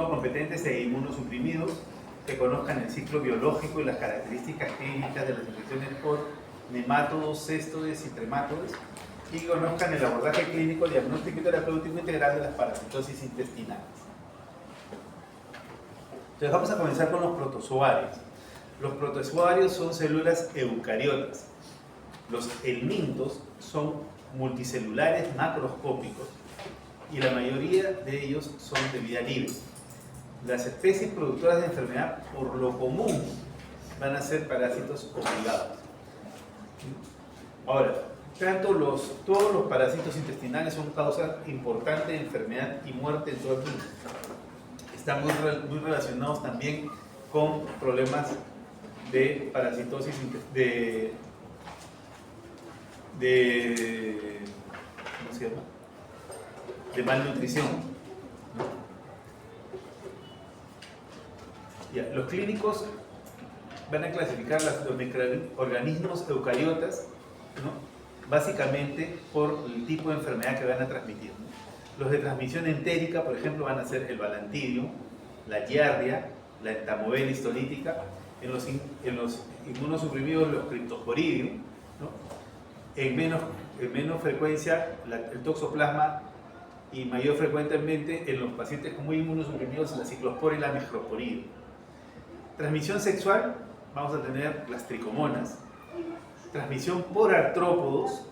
inmunocompetentes e inmunosuprimidos, que conozcan el ciclo biológico y las características clínicas de las infecciones por nematodos, cestodes y trematodes, y que conozcan el abordaje clínico, diagnóstico y terapéutico integral de las parasitosis intestinales. Entonces vamos a comenzar con los protozoarios. Los protozoarios son células eucariotas. Los helmintos son multicelulares macroscópicos y la mayoría de ellos son de vida libre. Las especies productoras de enfermedad, por lo común, van a ser parásitos obligados. Ahora, todos los parásitos intestinales son causa importante de enfermedad y muerte en todo el mundo. Están muy relacionados también con problemas de parasitosis, ¿cómo se llama? De malnutrición, ¿no? Ya, los clínicos van a clasificar los microorganismos eucariotas, ¿no? Básicamente por el tipo de enfermedad que van a transmitir, ¿no? Los de transmisión entérica, por ejemplo, van a ser el balantidium, la giardia, la entamovela histolítica, en los inmunosuprimidos los cryptosporidium, ¿no? En menos frecuencia el toxoplasma, y mayor frecuentemente en los pacientes muy inmunosuprimidos la ciclospora y la microsporidium. Transmisión sexual, vamos a tener las tricomonas. Transmisión por artrópodos,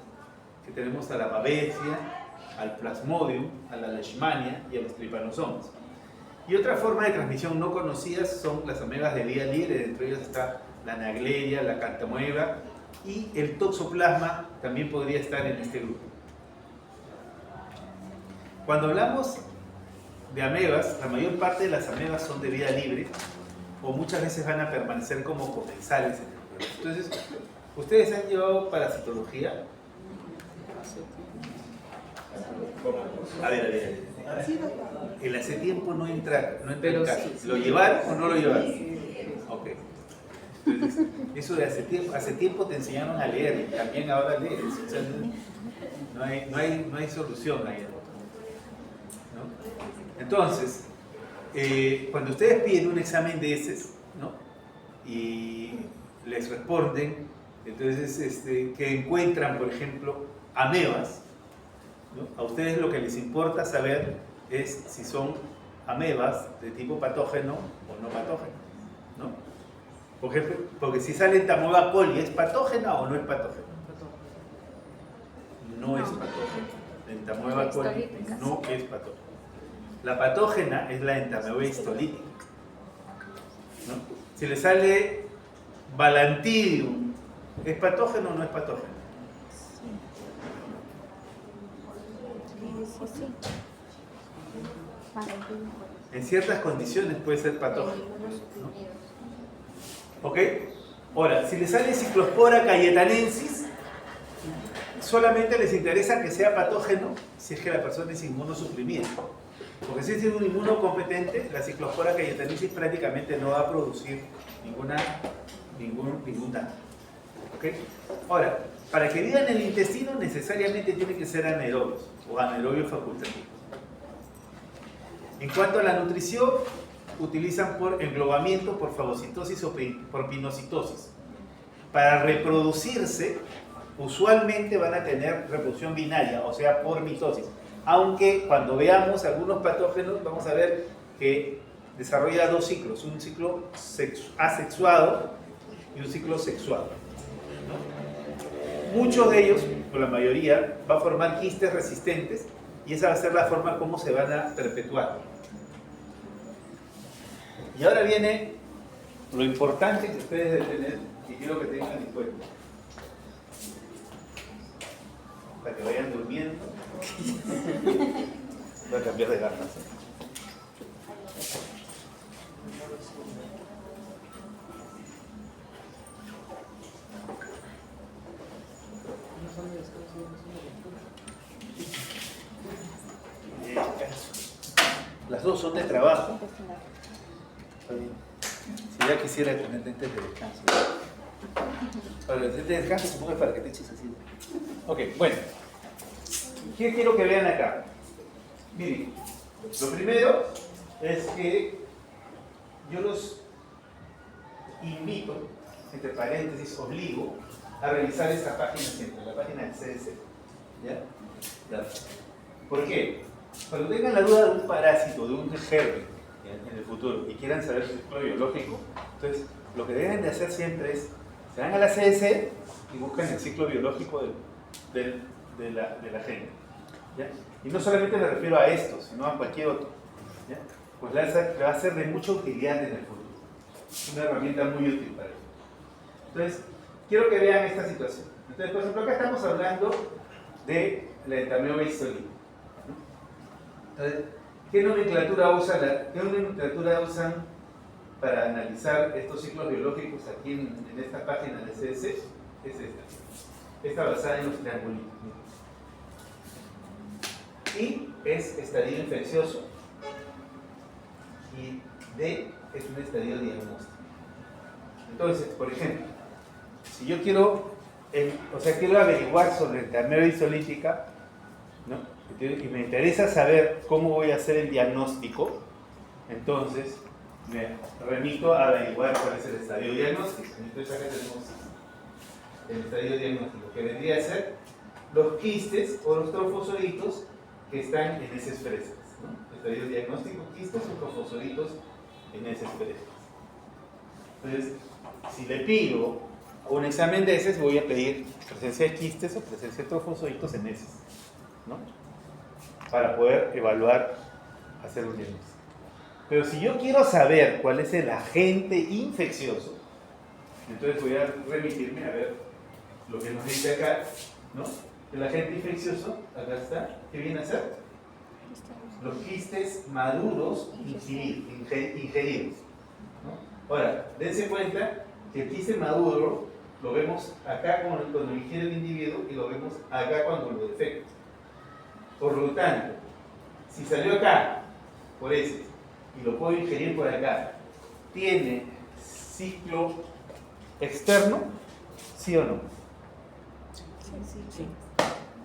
que tenemos a la babesia, al plasmodium, a la leishmania y a los trypanosomas. Y otra forma de transmisión no conocidas son las amebas de vida libre, dentro de ellas está la Naegleria, la Cantamoeba, y el toxoplasma también podría estar en este grupo. Cuando hablamos de amebas, la mayor parte de las amebas son de vida libre o muchas veces van a permanecer como comensales en el cuerpo. Entonces, ¿ustedes han llevado parasitología? A ver. El hace tiempo no entra en caso. ¿Lo llevar o no lo llevar? Ok. Entonces, eso de hace tiempo te enseñaron a leer y también ahora lees. O sea, no hay solución ahí. ¿No? Entonces, cuando ustedes piden un examen de heces, ¿no? Y les responden, entonces que encuentran, por ejemplo, amebas, ¿no? A ustedes lo que les importa saber es si son amebas de tipo patógeno o no patógeno, ¿no? Porque si sale Entamoeba coli, ¿es patógena o no es patógena? No es patógena. Entamoeba coli no es patógena. La patógena es la Entamoeba histolítica, ¿no? Si le sale Balantidium, ¿es patógeno o no es patógeno? Sí. En ciertas condiciones puede ser patógeno, ¿no? ¿Ok? Ahora, si le sale Ciclospora cayetanensis, solamente les interesa que sea patógeno si es que la persona es inmunosuprimida. Porque si es un inmunocompetente, la Ciclospora cayetanensis prácticamente no va a producir ningún daño. ¿Ok? Ahora, para que viva en el intestino necesariamente tiene que ser anaerobios o anaerobios facultativos. En cuanto a la nutrición, utilizan por englobamiento, por fagocitosis o por pinocitosis. Para reproducirse, usualmente van a tener reproducción binaria, o sea, por mitosis. Aunque cuando veamos algunos patógenos, vamos a ver que desarrolla dos ciclos, un ciclo asexuado y un ciclo sexuado, ¿no? Muchos de ellos, o la mayoría, va a formar quistes resistentes y esa va a ser la forma como se van a perpetuar. Y ahora viene lo importante que ustedes deben tener y quiero que tengan en cuenta. Para que vayan durmiendo. Voy a cambiar de gafas. Las dos son de trabajo. Si ya quisiera tener lentes de descanso. Para los lentes de descanso supongo para que te eches así. Ok, bueno. ¿Qué quiero que vean acá? Miren, lo primero es que yo los invito, entre paréntesis, obligo a revisar esta página siempre, la página del CDC. ¿Ya? ¿Ya? ¿Por qué? Cuando tengan la duda de un parásito, de un germen en el futuro y quieran saber su ciclo biológico, entonces lo que deben de hacer siempre es, se van a la CDC y buscan el ciclo biológico de la gente. ¿Ya? Y no solamente me refiero a esto, sino a cualquier otro. ¿Ya? Pues le va a ser de mucha utilidad en el futuro. Es una herramienta muy útil para eso. Entonces, quiero que vean esta situación. Entonces, por ejemplo, acá estamos hablando de la entameosis solita. Entonces, ¿qué nomenclatura usan para analizar estos ciclos biológicos aquí en esta página de CDC? Es esta. Esta basada en los triangulitos. I es estadio infeccioso y D es un estadio diagnóstico. Entonces, por ejemplo, si yo quiero averiguar sobre entameosis solítica, ¿no? Y me interesa saber cómo voy a hacer el diagnóstico, entonces me remito a averiguar cuál es el estadio diagnóstico. Entonces acá tenemos el estadio diagnóstico, que vendría a ser los quistes o los trofosoditos que están en heces frescas, ¿no? Estadio diagnóstico, quistes o trofosoditos en heces frescas. Entonces, si le pido un examen de heces, voy a pedir presencia de quistes o presencia de trofosoditos en heces, ¿no? Para poder evaluar, hacer un diagnóstico. Pero si yo quiero saber cuál es el agente infeccioso, entonces voy a remitirme a ver lo que nos dice acá, ¿no? El agente infeccioso, acá está, ¿qué viene a ser? Los quistes maduros ingeridos, ¿no? Ahora, dense cuenta que el quiste maduro lo vemos acá cuando lo ingiere el individuo y lo vemos acá cuando lo defeca. Por lo tanto, si salió acá, por ese, y lo puedo ingerir por acá, ¿tiene ciclo externo? ¿Sí o no? Sí.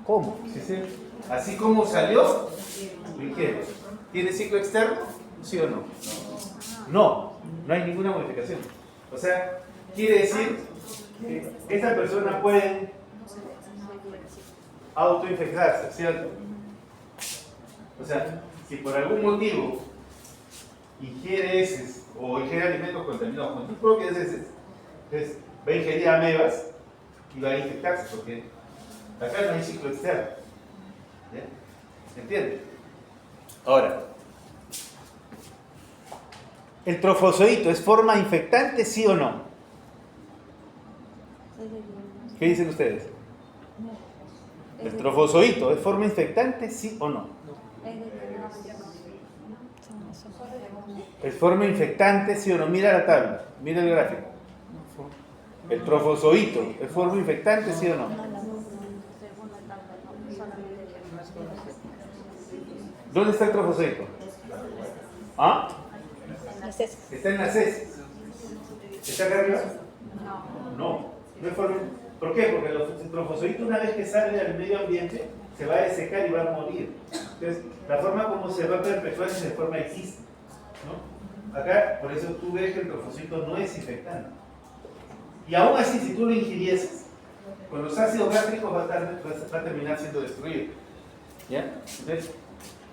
¿Cómo? ¿Sí? Así como salió, lo ingiere. ¿Tiene ciclo externo? ¿Sí o no? No hay ninguna modificación. O sea, quiere decir que esta persona puede autoinfectarse, ¿cierto? O sea, si por algún motivo ingiere heces o ingiere alimentos contaminados con sus propias heces, entonces va a ingerir amebas y va a infectarse, porque acá no hay ciclo externo. ¿Ya? ¿Se entiende? Ahora, ¿el trofozoito es forma infectante, sí o no? ¿Qué dicen ustedes? ¿El trofozoito es forma infectante, sí o no? ¿Es forma infectante, sí o no? Mira la tabla, mira el gráfico. ¿El trofozoito es forma infectante, sí o no? ¿Dónde está el trofozoito? ¿Ah? ¿Está en las heces? ¿Está acá arriba? No es forma. ¿Por qué? Porque el trofozoito, una vez que sale al medio ambiente, se va a desecar y va a morir. Entonces, la forma como se va a perpetuar es en forma de quiste, ¿no? Acá, por eso tú ves que el trofozoito no es infectante. Y aún así, si tú lo ingirieses, con los ácidos gástricos va a terminar siendo destruido. ¿Ya? Entonces,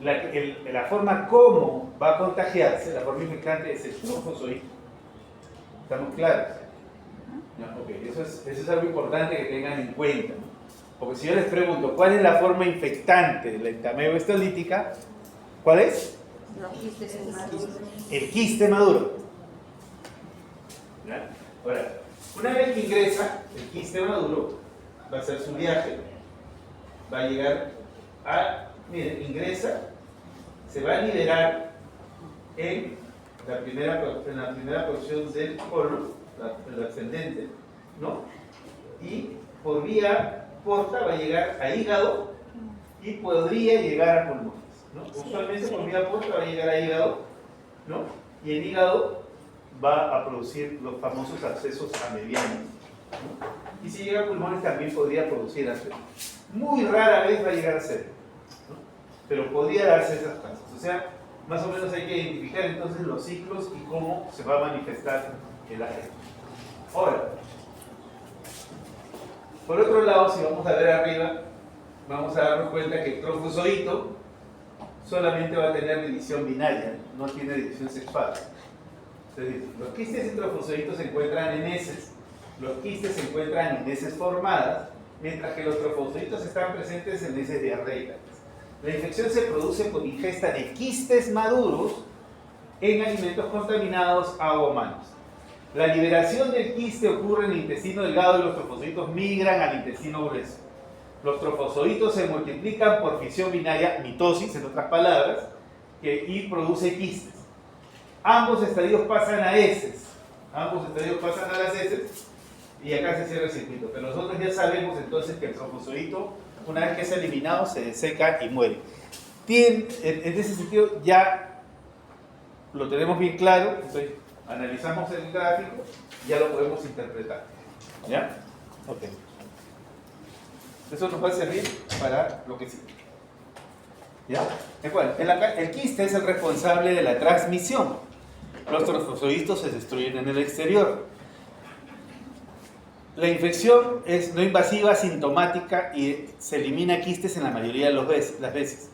la forma como va a contagiarse, la forma infectante es el trofozoito. ¿Estamos claros? ¿No? Okay. Eso es algo importante que tengan en cuenta, ¿no? Porque si yo les pregunto, ¿cuál es la forma infectante de la entameosis estolítica? ¿Cuál es? El quiste maduro. ¿Ya? Ahora, una vez que ingresa el quiste maduro, va a hacer su viaje, va a llegar a, miren, ingresa, se va a liberar en la primera porción del colon, el ascendente, ¿no? Y por vía porta va a llegar a hígado y podría llegar a pulmones, ¿no? Usualmente por vía porta va a llegar a hígado, ¿no? Y el hígado va a producir los famosos abscesos amebianos, ¿no? Y si llega a pulmones también podría producir abscesos. Muy rara vez va a llegar a ser, ¿no? Pero podría darse esas casos. O sea, Más o menos hay que identificar entonces los ciclos y cómo se va a manifestar el agente. Ahora, por otro lado, si vamos a ver arriba, vamos a darnos cuenta que el trofozoito solamente va a tener división binaria, no tiene división sexual. Es decir, los quistes y trofozoitos se encuentran en heces. Los quistes se encuentran en heces formadas, mientras que los trofozoitos están presentes en heces diarreicas. La infección se produce por ingesta de quistes maduros en alimentos contaminados, agua o manos. La liberación del quiste ocurre en el intestino delgado y los trofozoitos migran al intestino grueso. Los trofozoitos se multiplican por fisión binaria, mitosis en otras palabras, y produce quistes. Ambos estadios pasan a heces. Ambos estadios pasan a las heces y acá se cierra el circuito. Pero nosotros ya sabemos entonces que el trofozoito, una vez que es eliminado, se deseca y muere. En ese sentido ya lo tenemos bien claro. Entonces, analizamos el gráfico y ya lo podemos interpretar. ¿Ya? Ok. Eso nos va a servir para lo que sigue. ¿Ya? El quiste es el responsable de la transmisión. Los trofozoitos se destruyen en el exterior. La infección es no invasiva, sintomática y se elimina quistes en la mayoría de las veces,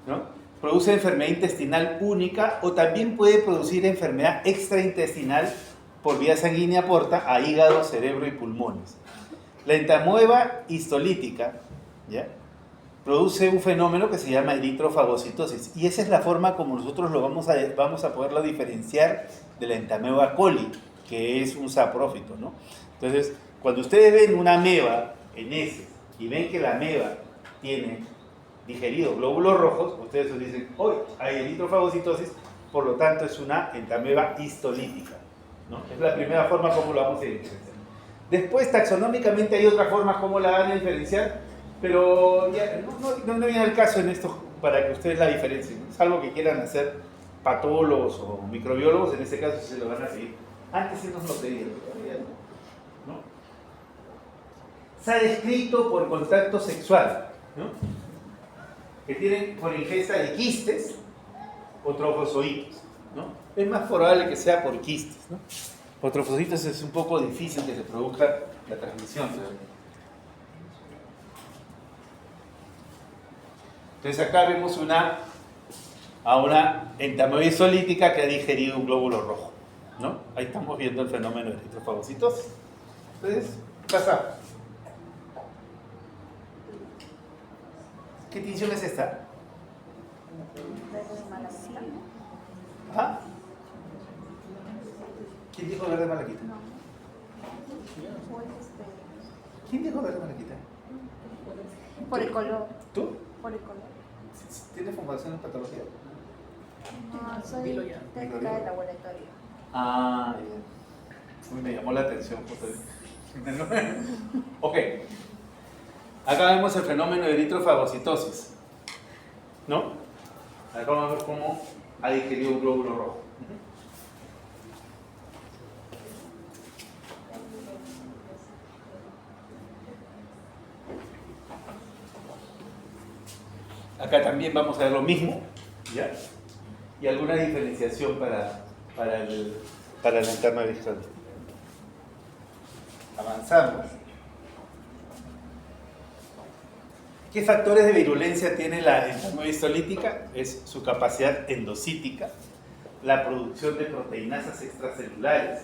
¿no? Produce enfermedad intestinal única o también puede producir enfermedad extraintestinal por vía sanguínea porta a hígado, cerebro y pulmones. La entamoeba histolítica, ¿ya?, produce un fenómeno que se llama eritrofagocitosis y esa es la forma como nosotros lo vamos a poderlo diferenciar de la entamoeba coli, que es un saprófito, ¿no? Entonces, cuando ustedes ven una ameba en heces y ven que la ameba tiene digerido glóbulos rojos, ustedes os dicen, hoy hay eritrofagocitosis, por lo tanto es una entamoeba histolítica, ¿no? Es la primera forma como lo vamos a diferenciar. Después, taxonómicamente hay otras formas como la van a diferenciar, pero ya, no viene al caso en esto para que ustedes la diferencien, ¿no? Salvo que quieran hacer patólogos o microbiólogos, en este caso se lo van a seguir. Antes sí nos lo pedían, todavía no. Se ha descrito por contacto sexual, ¿no?, que tienen por ingesta de quistes o trofozoitos, ¿no? Es más probable que sea por quistes, ¿no? Por trofozoitos es un poco difícil que se produzca la transmisión. Entonces acá vemos a una entamoeba histolítica que ha digerido un glóbulo rojo, ¿no? Ahí estamos viendo el fenómeno de eritrofagocitosis. Entonces, pasa. ¿Qué tinción es esta? ¿Ah? ¿Quién dijo verde malaquita? ¿Quién dijo verde malaquita? Por el color. ¿Tú? Por el color. ¿Tienes formación en patología? No, soy técnica de laboratorio. Ah, bien. Uy, me llamó la atención justo. Ok. Acá vemos el fenómeno de eritrofagocitosis, ¿no? Acá vamos a ver cómo ha digerido un glóbulo rojo. Acá también vamos a ver lo mismo, ¿ya? Y alguna diferenciación para la entamoeba histolítica. Avanzamos. ¿Qué factores de virulencia tiene la entamoeba histolítica? Es su capacidad endocítica, la producción de proteinasas extracelulares,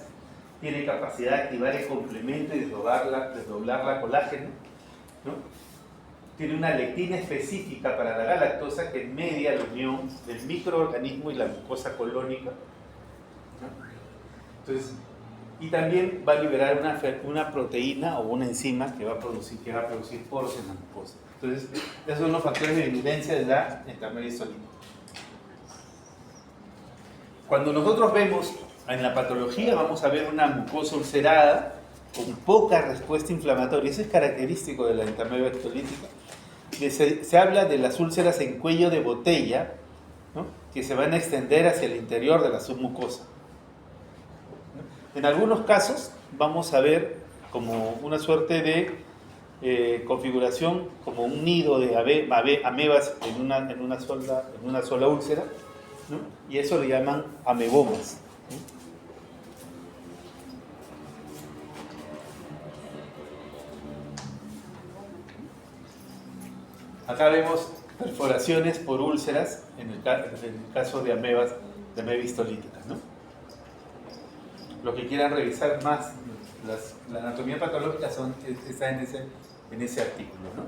tiene capacidad de activar el complemento y desdoblar la colágeno, ¿no? Tiene una lectina específica para la galactosa que media la unión del microorganismo y la mucosa colónica, ¿no? Entonces, y también va a liberar una proteína o una enzima que va a producir poros en la mucosa. Entonces, esos son los factores de virulencia de la entamoeba histolítica. Cuando nosotros vemos en la patología, vamos a ver una mucosa ulcerada con poca respuesta inflamatoria. Eso es característico de la entamoeba histolítica. Se habla de las úlceras en cuello de botella, ¿no?, que se van a extender hacia el interior de la submucosa. En algunos casos vamos a ver como una suerte de configuración, como un nido de amebas en una sola úlcera, ¿no? Y eso le llaman amebomas. Acá vemos perforaciones por úlceras en el caso de amebas, de ameba histolítica, ¿no? Los que quieran revisar más la anatomía patológica está en ese artículo, ¿no?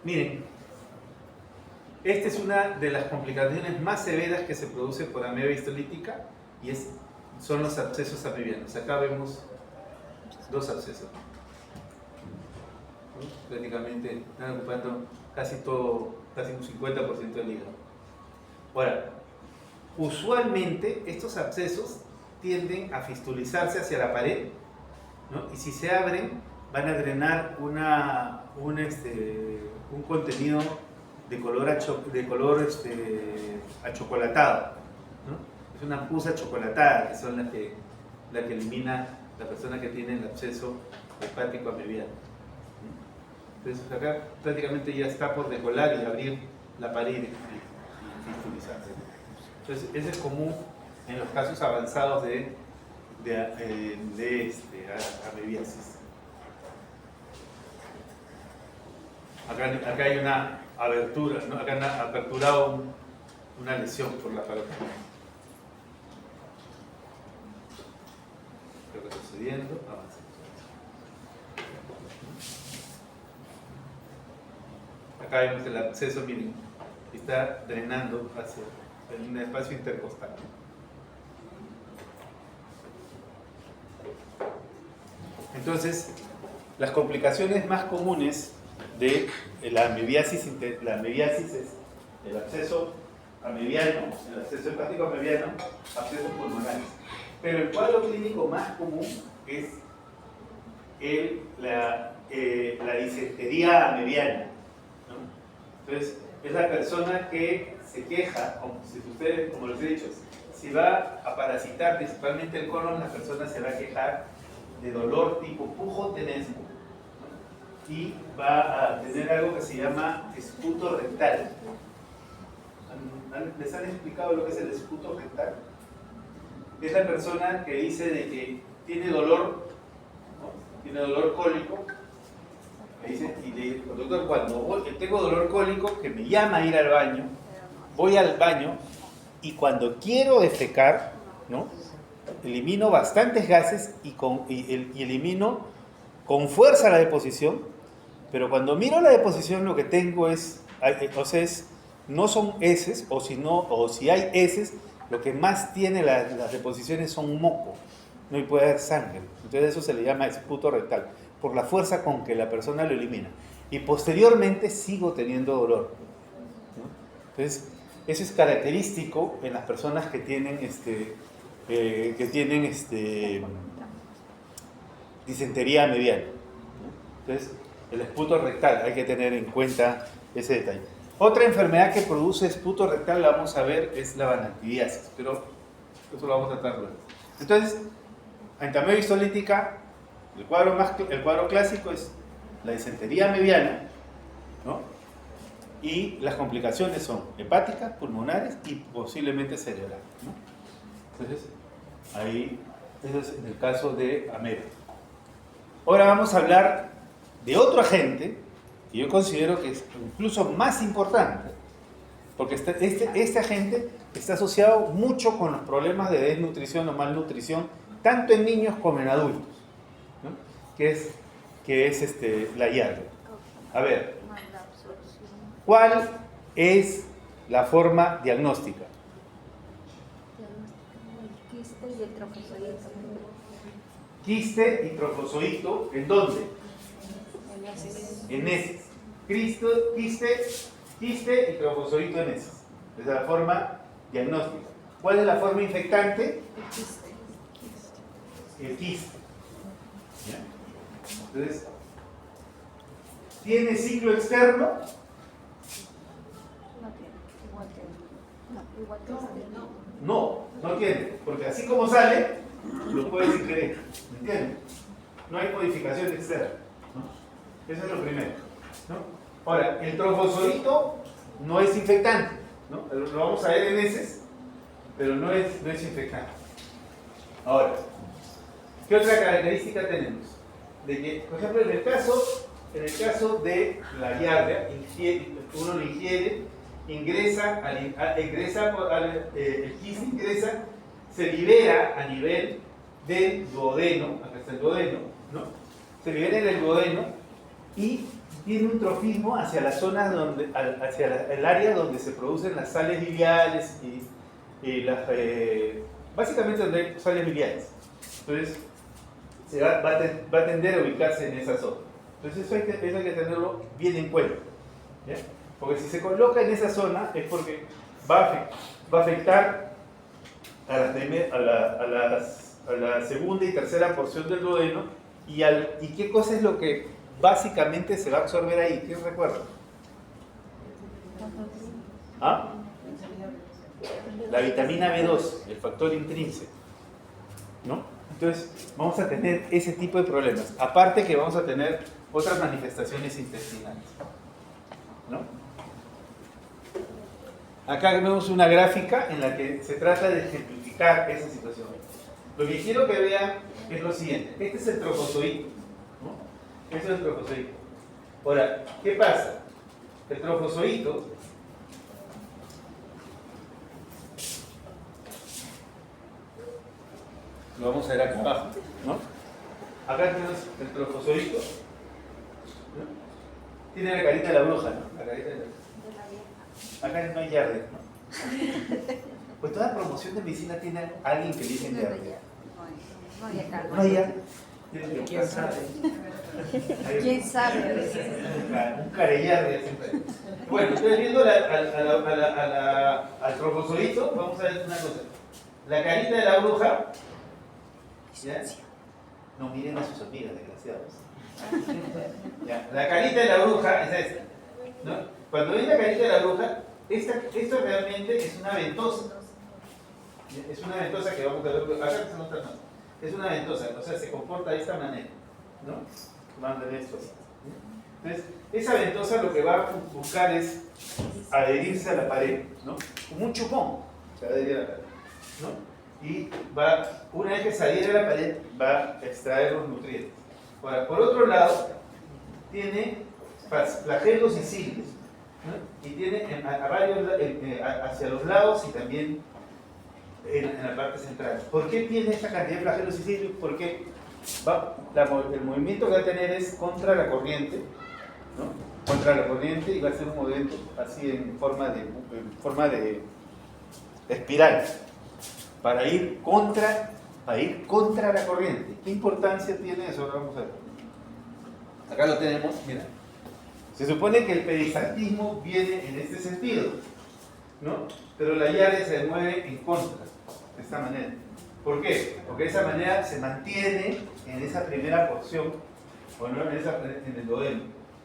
Miren, esta es una de las complicaciones más severas que se produce por ameba histolítica y son los abscesos amebianos. Acá vemos dos abscesos. Prácticamente están ocupando casi un 50% del hígado. Ahora, usualmente estos abscesos tienden a fistulizarse hacia la pared, ¿no? Y si se abren van a drenar un contenido de color achocolatado, ¿no? Es una pus achocolatada, que son la que elimina la persona que tiene el absceso hepático amebiano. Entonces acá prácticamente ya está por decolar y abrir la pared y fistulizarse. Entonces ese es común en los casos avanzados de amebiasis. Acá hay una abertura, ¿no? Acá han aperturado una lesión por la pared. Retrocediendo, avanzando. Acá vemos el absceso, miren, está drenando hacia un espacio intercostal. Entonces, las complicaciones más comunes de la amebiasis es el absceso amebiano, el absceso hepático amebiano, abscesos pulmonares. Pero el cuadro clínico más común es la disentería amebiana, ¿no? Entonces, es la persona que se queja, como les he dicho, si va a parasitar principalmente el colon, la persona se va a quejar de dolor tipo pujotenesmo, ¿no? Y va a tener algo que se llama esputo rectal. ¿Les han explicado lo que es el esputo rectal? Es la persona que dice de que tiene dolor, ¿no? Tiene dolor cólico. Me dice, y le digo, doctor, cuando tengo dolor cólico, que me llama a ir al baño, voy al baño y cuando quiero defecar, ¿no? Elimino bastantes gases y elimino con fuerza la deposición, pero cuando miro la deposición lo que tengo no son heces, o si hay heces, lo que más tiene las deposiciones son moco, no y puede haber sangre. Entonces eso se le llama esputo rectal, por la fuerza con que la persona lo elimina. Y posteriormente sigo teniendo dolor, ¿no? Entonces, eso es característico en las personas que tienen disentería amebiana, ¿no? Entonces, el esputo rectal, hay que tener en cuenta ese detalle. Otra enfermedad que produce esputo rectal, la vamos a ver, es la banactidiasis, pero eso lo vamos a tratar luego. Entonces, ante ameba histolítica, el cuadro clásico es la disentería amebiana, ¿no? Y las complicaciones son hepáticas, pulmonares y posiblemente cerebrales, ¿no? Entonces, ahí, eso es en el caso de ameba. Ahora vamos a hablar de otro agente que yo considero que es incluso más importante, porque este agente está asociado mucho con los problemas de desnutrición o malnutrición, tanto en niños como en adultos, ¿no? que es la hierba. A ver, ¿cuál es la forma diagnóstica? Quiste y el trofozoito. Quiste y trofozoito, ¿en dónde? En heces. Quiste y trofozoito en heces. Esa es la forma diagnóstica. ¿Cuál es la forma infectante? El quiste. ¿Ya? Entonces, ¿tiene ciclo externo? No tiene, igual que igual que No tiene, porque así como sale, lo puedes ingerir. ¿Me entiendes? No hay modificación externa, ¿no? Eso es lo primero, ¿no? Ahora, el trofosodito no es infectante, ¿no? Lo vamos a ver en heces, pero no es infectante. Ahora, ¿qué otra característica tenemos? De que, por ejemplo, en el caso de la giardia, uno lo ingiere, el quiste ingresa, se libera a nivel del duodeno, acá está el duodeno, ¿no? Se libera en el duodeno y tiene un trofismo hacia las zonas hacia el área donde se producen las sales biliares y básicamente donde hay sales biliares. Entonces, va a tender a ubicarse en esa zona. Entonces, eso hay que tenerlo bien en cuenta, ¿ya? Porque si se coloca en esa zona es porque va a afectar a la segunda y tercera porción del duodeno. ¿Y qué cosa es lo que básicamente se va a absorber ahí? ¿Quién recuerda? ¿Ah? La vitamina B2, el factor intrínseco, ¿no? Entonces, vamos a tener ese tipo de problemas. Aparte que vamos a tener otras manifestaciones intestinales, ¿no? Acá vemos una gráfica en la que se trata de ejemplificar esa situación. Lo que quiero que vean es lo siguiente. Este es el trofozoito, ¿no? Este es el trofozoito. Ahora, ¿qué pasa? El trofozoito lo vamos a ver acá abajo, ¿no? Acá tenemos el trofozoito, ¿no? Tiene la carita de la bruja, ¿no? La carita de la bruja. Acá no hay yardes, ¿no? Pues toda promoción de medicina tiene alguien que dice yardes. No hay yardes. ¿Quién sabe? ¿Quién sabe? Un carellarde siempre. Bueno, ustedes viendo al trofozoito, vamos a ver una cosa. La carita de la bruja, ¿ya? No miren a sus amigas, desgraciados. ¿Ya? La carita de la bruja es esta, ¿no? Cuando ven la carita de la bruja, esto realmente es una ventosa. Es una ventosa que vamos a ver. Acá se nota más. Es una ventosa, o sea, se comporta de esta manera, ¿no? Manda esto así. Entonces, esa ventosa lo que va a buscar es adherirse a la pared, ¿no? Como un chupón, se va a adherir a la pared, ¿no? Y una vez que se adhiere a la pared, va a extraer los nutrientes. Ahora, por otro lado, tiene flagelos y cilios, ¿no? Y tiene hacia los lados y también en la parte central. ¿Por qué tiene esta cantidad de flagelos y cilios? Porque el movimiento que va a tener es contra la corriente, ¿no? Contra la corriente, y va a ser un movimiento así en forma de espiral para ir contra la corriente. ¿Qué importancia tiene eso? Ahora vamos a ver. Acá lo tenemos, mira. Se supone que el peristaltismo viene en este sentido, ¿no? Pero la llave se mueve en contra, de esta manera. ¿Por qué? Porque de esa manera se mantiene en esa primera porción, o no en el duodeno.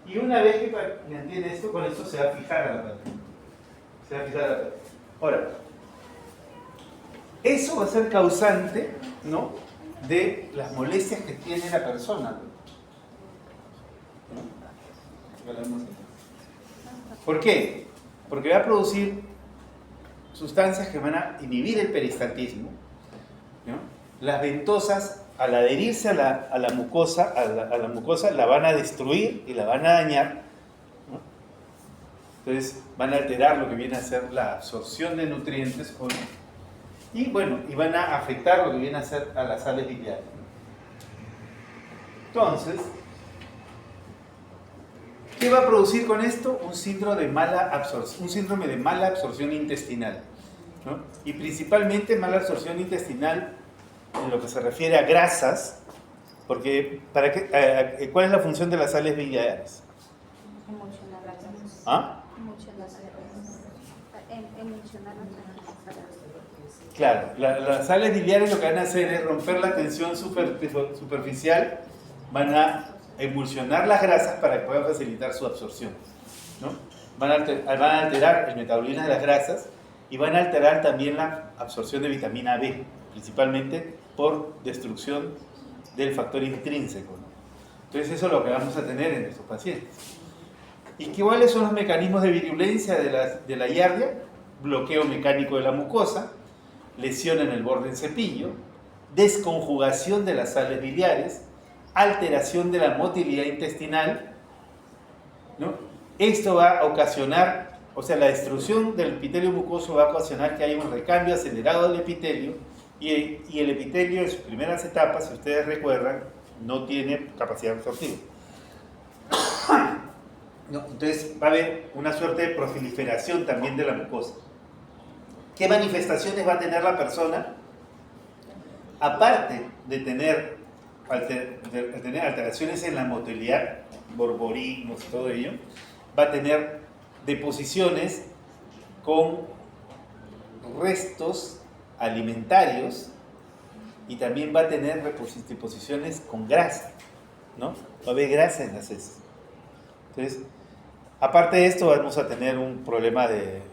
Y una vez que mantiene esto, con esto se va a fijar a la pared. Se va a fijar a la pared. Ahora, eso va a ser causante, ¿no?, de las molestias que tiene la persona, ¿no? ¿Por qué? Porque va a producir sustancias que van a inhibir el peristaltismo, ¿no? Las ventosas, al adherirse a la mucosa la van a destruir y la van a dañar, ¿no? Entonces van a alterar lo que viene a ser la absorción de nutrientes y van a afectar lo que viene a ser a las sales biliares. Entonces, ¿qué va a producir con esto? Un síndrome de mala absorción intestinal, ¿no? Y principalmente mala absorción intestinal en lo que se refiere a grasas, porque ¿cuál es la función de las sales biliares? Emulsionar las grasas. ¿Ah? Emulsionar las grasas. Emulsionar las grasas. Claro, las sales biliares lo que van a hacer es romper la tensión superficial, van a emulsionar las grasas para que puedan facilitar su absorción, ¿no? Van a alterar el metabolismo de las grasas y van a alterar también la absorción de vitamina B, principalmente por destrucción del factor intrínseco, ¿no? Entonces eso es lo que vamos a tener en estos pacientes. ¿Y cuáles son los mecanismos de virulencia de la giardia? Bloqueo mecánico de la mucosa, lesión en el borde del cepillo, desconjugación de las sales biliares, alteración de la motilidad intestinal, ¿no? Esto va a ocasionar, o sea, la destrucción del epitelio mucoso va a ocasionar que haya un recambio acelerado del epitelio y el epitelio en sus primeras etapas, si ustedes recuerdan, no tiene capacidad absortiva. No, entonces va a haber una suerte de proliferación también de la mucosa. ¿Qué manifestaciones va a tener la persona? Aparte de tener alteraciones en la motilidad, borborismos y todo ello, va a tener deposiciones con restos alimentarios y también va a tener deposiciones con grasa, ¿no? Va a haber grasa en las heces. Entonces, aparte de esto, vamos a tener un problema de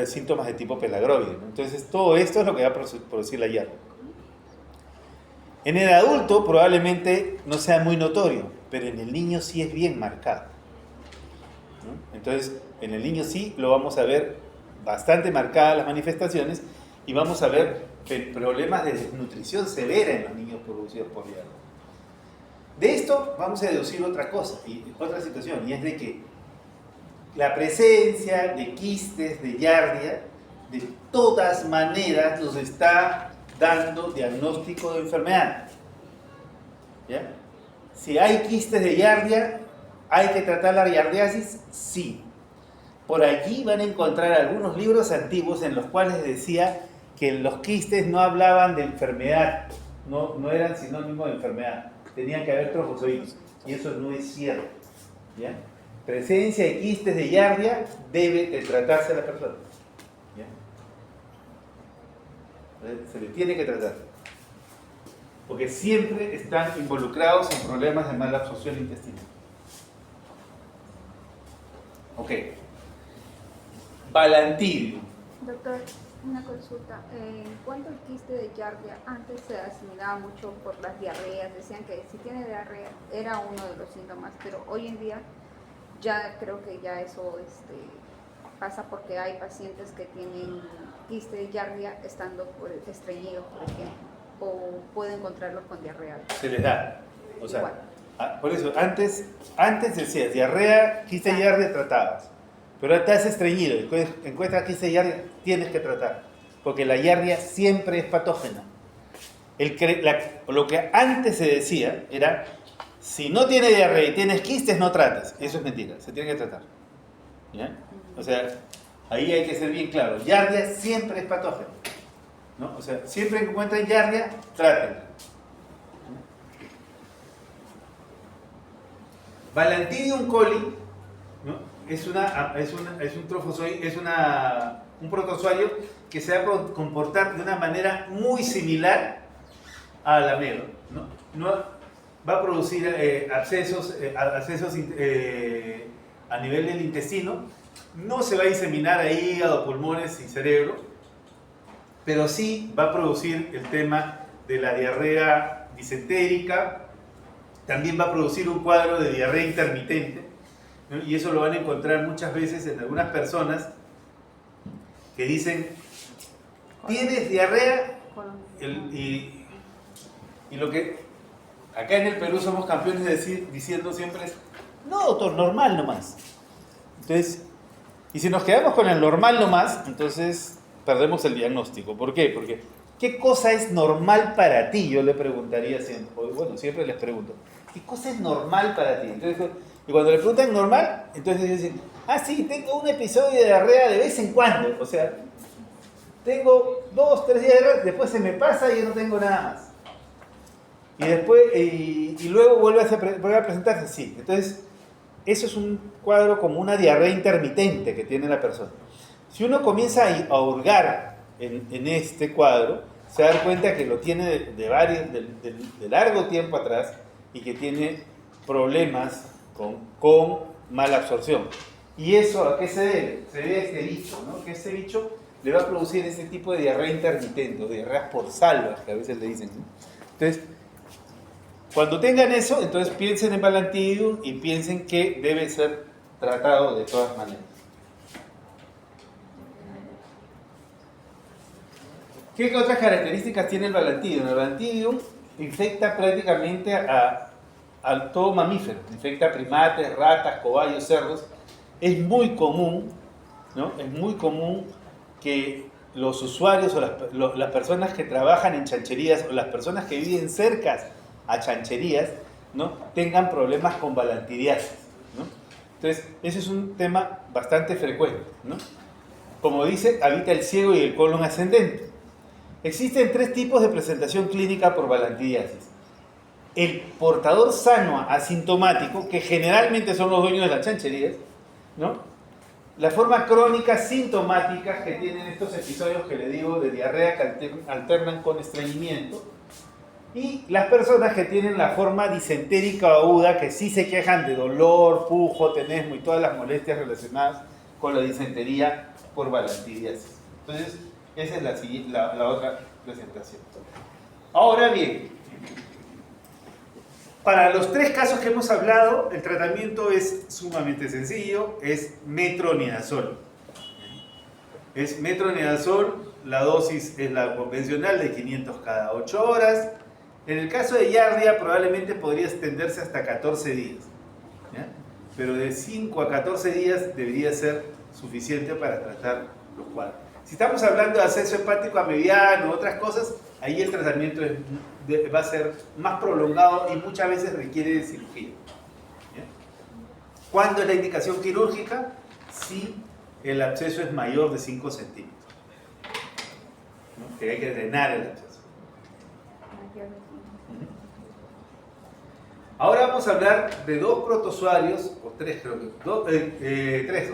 síntomas de tipo pelagroide, ¿no? Entonces, todo esto es lo que va a producir la giardia. En el adulto probablemente no sea muy notorio, pero en el niño sí es bien marcado, ¿no? Entonces, en el niño sí lo vamos a ver bastante marcadas las manifestaciones y vamos a ver problemas de desnutrición severa en los niños producidos por giardia. De esto vamos a deducir otra cosa, otra situación, y es de que la presencia de quistes de giardia de todas maneras nos está dando diagnóstico de enfermedad. ¿Ya? Si hay quistes de giardia, ¿hay que tratar la giardiasis? Sí. Por allí van a encontrar algunos libros antiguos en los cuales decía que los quistes no hablaban de enfermedad, no eran sinónimo de enfermedad, tenían que haber trofozoides, y eso no es cierto. ¿Ya? Presencia de quistes de giardia debe de tratarse a la persona. ¿Ya? Se le tiene que tratar, porque siempre están involucrados en problemas de mala absorción intestinal. Ok. Balantidio. Doctor, una consulta. ¿Cuánto el quiste de giardia antes se asimilaba mucho por las diarreas? Decían que si tiene diarrea era uno de los síntomas, pero hoy en día ya creo que ya eso pasa porque hay pacientes que tienen quiste de giardia estando por estreñidos, por ejemplo, o puede encontrarlo con diarrea. Se les da. O sea, igual. Por eso, antes decías diarrea, quiste de giardia, tratabas. Pero ahora estás estreñido, encuentras quiste de giardia, tienes que tratar. Porque la giardia siempre es patógena. Lo que antes se decía era, si no tiene diarrea y tienes quistes, no trates. Eso es mentira, se tiene que tratar. ¿Ya? O sea, ahí hay que ser bien claro. Giardia siempre es patógena, ¿no? O sea, siempre que encuentren giardia, trátenla. Balantidium coli, ¿no? Es un trofozoide, es un protozoario que se va a comportar de una manera muy similar al amebo, ¿no? Va a producir abscesos a nivel del intestino, no se va a diseminar a hígado, pulmones y cerebro, pero sí va a producir el tema de la diarrea disentérica, también va a producir un cuadro de diarrea intermitente, ¿no? Y eso lo van a encontrar muchas veces en algunas personas que dicen, ¿tienes diarrea? Y lo que acá en el Perú somos campeones de diciendo siempre es, no, doctor, normal nomás. Entonces, y si nos quedamos con el normal nomás, entonces perdemos el diagnóstico. ¿Por qué? Porque, ¿qué cosa es normal para ti? Yo le preguntaría siempre, bueno, siempre les pregunto, ¿qué cosa es normal para ti? Entonces, y cuando le preguntan normal, entonces dicen, sí, tengo un episodio de diarrea de vez en cuando. O sea, tengo 2, 3 días de diarrea, después se me pasa y yo no tengo nada más. Y después, y luego vuelve a presentarse, sí. Entonces, eso es un cuadro como una diarrea intermitente que tiene la persona. Si uno comienza a hurgar en este cuadro, se da cuenta que lo tiene de largo tiempo atrás y que tiene problemas con mala absorción. ¿Y eso a qué se debe? Se debe a este bicho, ¿no? Que este bicho le va a producir ese tipo de diarrea intermitente, o diarreas por salvas, que a veces le dicen, ¿no? Entonces, Cuando tengan eso, entonces piensen en Balantidium y piensen que debe ser tratado de todas maneras. ¿Qué otras características tiene el Balantidium? El Balantidium infecta prácticamente a todo mamífero, infecta a primates, ratas, cobayos, cerdos. Es muy común, ¿no? Es muy común que los usuarios o las personas que trabajan en chancherías o las personas que viven cerca a chancherías, ¿no? tengan problemas con balantidiasis, ¿no? Entonces, ese es un tema bastante frecuente, ¿no? Como dice, habita el ciego y el colon ascendente. Existen 3 tipos de presentación clínica por balantidiasis. El portador sano asintomático, que generalmente son los dueños de las chancherías, ¿no? La forma crónica sintomática que tienen estos episodios que le digo de diarrea que alternan con estreñimiento, y las personas que tienen la forma disentérica aguda, que sí se quejan de dolor, pujo, tenesmo y todas las molestias relacionadas con la disentería por balantidiasis. Entonces, esa es la otra presentación. Ahora bien, para los 3 casos que hemos hablado, el tratamiento es sumamente sencillo, es metronidazol. Es metronidazol, la dosis es la convencional de 500 cada 8 horas. En el caso de giardia probablemente podría extenderse hasta 14 días. ¿Ya? Pero de 5 a 14 días debería ser suficiente para tratar los cuadros. Si estamos hablando de acceso hepático a mediano o otras cosas, ahí el tratamiento va a ser más prolongado y muchas veces requiere de cirugía. ¿Ya? ¿Cuándo es la indicación quirúrgica? Si el absceso es mayor de 5 centímetros. ¿No? Que hay que drenar el absceso. Ahora vamos a hablar de 2 protozoarios, o 3 creo que, 3,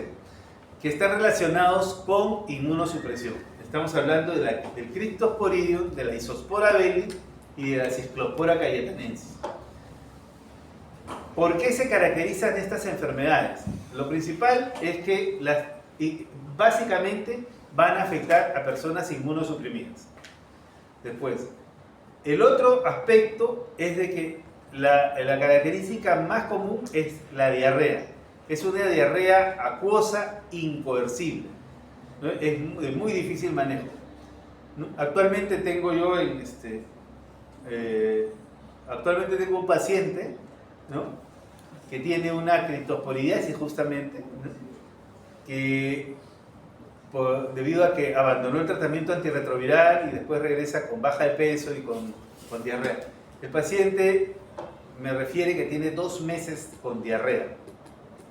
que están relacionados con inmunosupresión. Estamos hablando del Cryptosporidium, de la Isospora belli y de la Cyclospora cayetanensis. ¿Por qué se caracterizan estas enfermedades? Lo principal es que básicamente van a afectar a personas inmunosuprimidas. Después, el otro aspecto es de que la característica más común es la diarrea. Es una diarrea acuosa incoercible, ¿no? Es de muy difícil manejo, ¿no? Actualmente tengo un paciente, ¿no? que tiene una criptosporidiasis justamente, ¿no? que debido a que abandonó el tratamiento antirretroviral y después regresa con baja de peso y con diarrea. El paciente me refiere que tiene 2 meses con diarrea,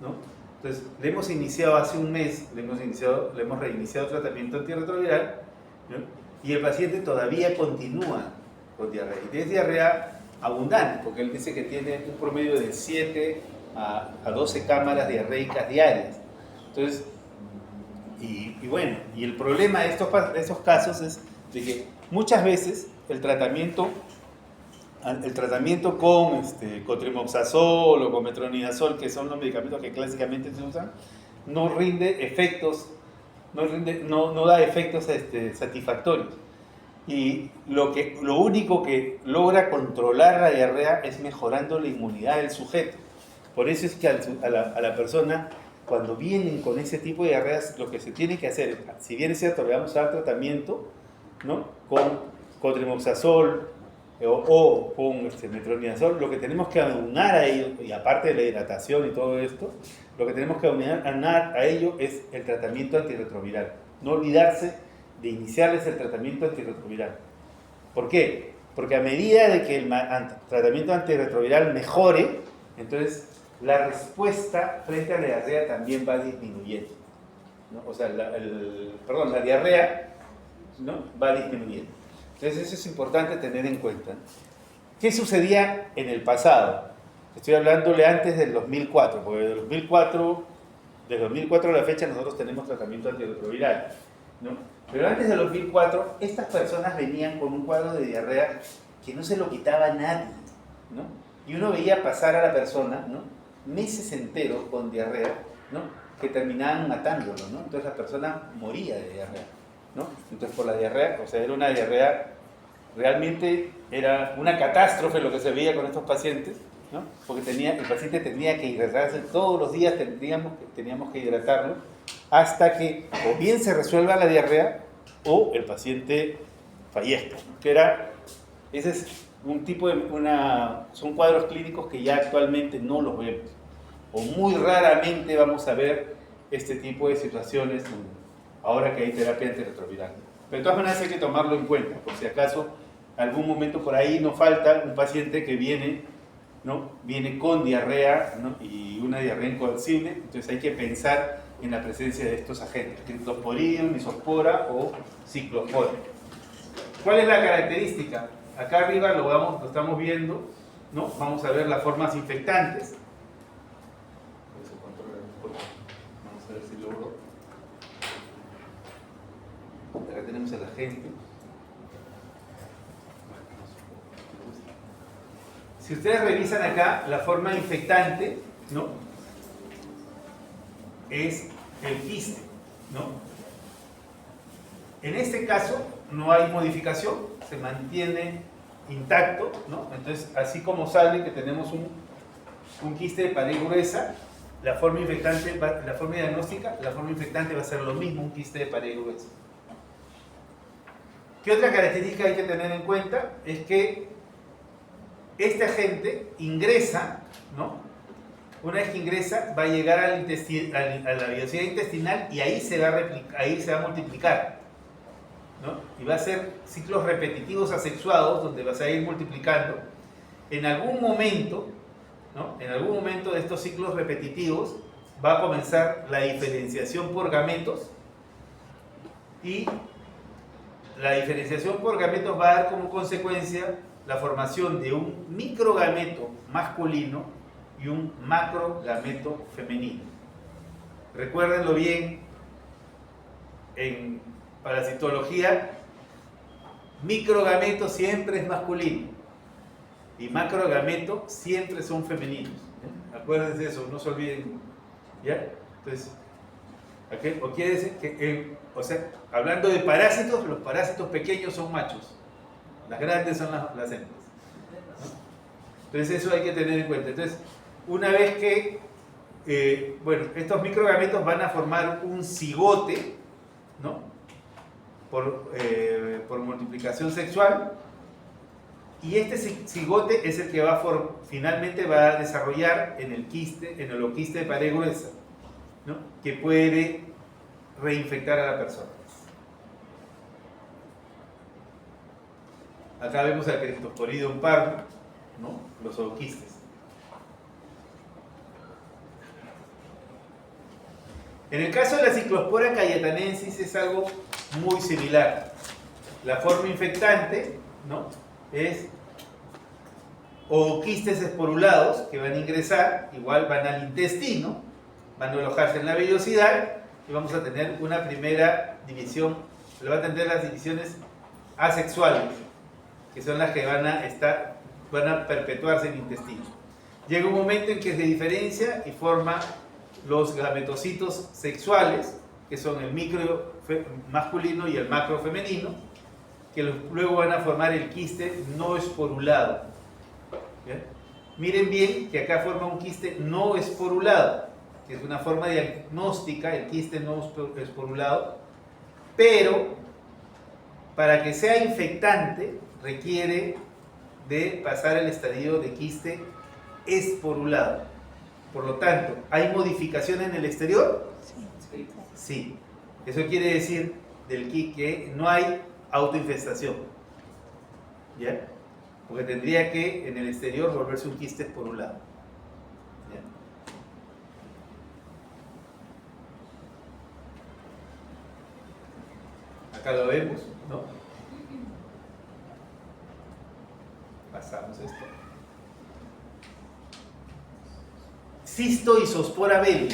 ¿no? Entonces, le hemos iniciado hace un mes, le hemos reiniciado tratamiento antirretroviral, ¿no? Y el paciente todavía continúa con diarrea. Y es diarrea abundante, porque él dice que tiene un promedio de 7 a 12 cámaras diarreicas diarias. Entonces, bueno, y el problema de estos casos es de que muchas veces el tratamiento con cotrimoxazol o con metronidazol, que son los medicamentos que clásicamente se usan, no rinde efectos, no da efectos satisfactorios. Y lo único que logra controlar la diarrea es mejorando la inmunidad del sujeto. Por eso es que a la persona, cuando vienen con ese tipo de diarreas, lo que se tiene que hacer, si bien es cierto, le vamos a dar tratamiento, ¿no? con cotrimoxazol, o con metronidazol, lo que tenemos que aunar a ello, y aparte de la hidratación y todo esto, lo que tenemos que aunar a ello es el tratamiento antirretroviral. No olvidarse de iniciarles el tratamiento antirretroviral. ¿Por qué? Porque a medida de que el tratamiento antirretroviral mejore, entonces la respuesta frente a la diarrea también va disminuyendo, ¿no? O sea, la diarrea, ¿no? va disminuyendo. Entonces eso es importante tener en cuenta. ¿Qué sucedía en el pasado? Estoy hablándole antes del 2004, porque desde 2004 a la fecha nosotros tenemos tratamiento antirretroviral, ¿no? Pero antes del 2004, estas personas venían con un cuadro de diarrea que no se lo quitaba nadie, ¿no? Y uno veía pasar a la persona, ¿no? meses enteros con diarrea, ¿no? que terminaban matándolo, ¿no? Entonces la persona moría de diarrea, ¿no? Entonces por la diarrea, o sea, era una diarrea realmente era una catástrofe lo que se veía con estos pacientes, ¿no? Porque el paciente tenía que hidratarse todos los días, teníamos que hidratarlo hasta que o bien se resuelva la diarrea o el paciente fallezca. Ese es un tipo son cuadros clínicos que ya actualmente no los vemos, o muy raramente vamos a ver este tipo de situaciones ahora que hay terapia antirretroviral. Pero de todas maneras hay que tomarlo en cuenta, por si acaso algún momento por ahí nos falta un paciente que viene con diarrea, ¿no? Y una diarrea incoercible, entonces hay que pensar en la presencia de estos agentes, criptosporidium, isospora o ciclospora. ¿Cuál es la característica? Acá arriba lo estamos viendo, ¿no? Vamos a ver las formas infectantes. Vamos a ver si logro. Acá tenemos el agente. Si ustedes revisan acá, la forma infectante, ¿no? Es el quiste, ¿no? En este caso no hay modificación, se mantiene intacto, ¿no? Entonces, así como sale que tenemos un quiste de pared gruesa, la forma diagnóstica, la forma infectante va a ser lo mismo, un quiste de pared gruesa. ¿Qué otra característica hay que tener en cuenta? Es que este agente ingresa, ¿no? Una vez que ingresa, va a llegar a la velocidad intestinal y ahí se va a multiplicar, ¿no? Y va a ser ciclos repetitivos asexuados donde vas a ir multiplicando. En algún momento, ¿no? En algún momento de estos ciclos repetitivos va a comenzar la diferenciación por gametos, y la diferenciación por gametos va a dar como consecuencia la formación de un microgameto masculino y un macrogameto femenino. Recuérdenlo bien, en parasitología, microgameto siempre es masculino y macrogameto siempre son femeninos. Acuérdense de eso, no se olviden. ¿Ya? Entonces, o quiere decir que, hablando de parásitos, los parásitos pequeños son machos, las grandes son las hembras, ¿no? Entonces eso hay que tener en cuenta. Entonces, una vez que, estos microgametos van a formar un cigote, ¿no? Por multiplicación sexual, y este cigote es el que finalmente va a desarrollar en el oquiste de pared gruesa, ¿no? Que puede reinfectar a la persona. Acá vemos al Cryptosporidium parvo, ¿no? Los oquistes. En el caso de la Ciclospora cayetanensis es algo muy similar. La forma infectante, ¿no? Es oquistes esporulados que van a ingresar, igual van al intestino, van a alojarse en la vellosidad y vamos a tener una primera división. Le va a tener las divisiones asexuales, que son las que van a perpetuarse en el intestino. Llega un momento en que se diferencia y forma los gametocitos sexuales, que son el micro masculino y el macro femenino, que luego van a formar el quiste no esporulado. ¿Bien? Miren bien que acá forma un quiste no esporulado, que es una forma diagnóstica, el quiste no esporulado, pero para que sea infectante requiere de pasar el estadio de quiste esporulado. Por lo tanto, ¿hay modificación en el exterior? Sí. Sí. Eso quiere decir que no hay autoinfestación. ¿Ya? Porque tendría que en el exterior volverse un quiste esporulado. ¿Ya? Acá lo vemos, ¿no? Pasamos esto. Cisto isospora belli,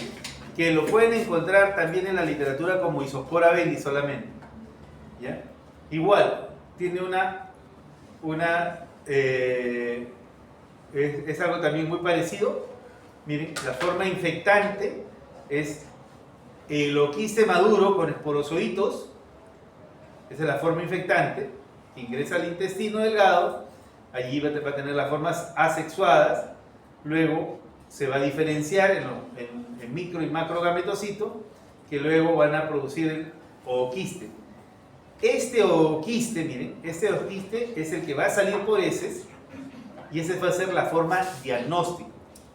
que lo pueden encontrar también en la literatura como isospora belli solamente. ¿Ya? Igual, tiene es algo también muy parecido. Miren, la forma infectante es el oquiste maduro con esporozoitos. Esa es la forma infectante. ingresa al intestino delgado, allí va a tener las formas asexuadas, luego se va a diferenciar en micro y macrogametocito, que luego van a producir el ooquiste. Este ooquiste, miren, este ooquiste es el que va a salir por heces y esa va a ser la forma diagnóstica.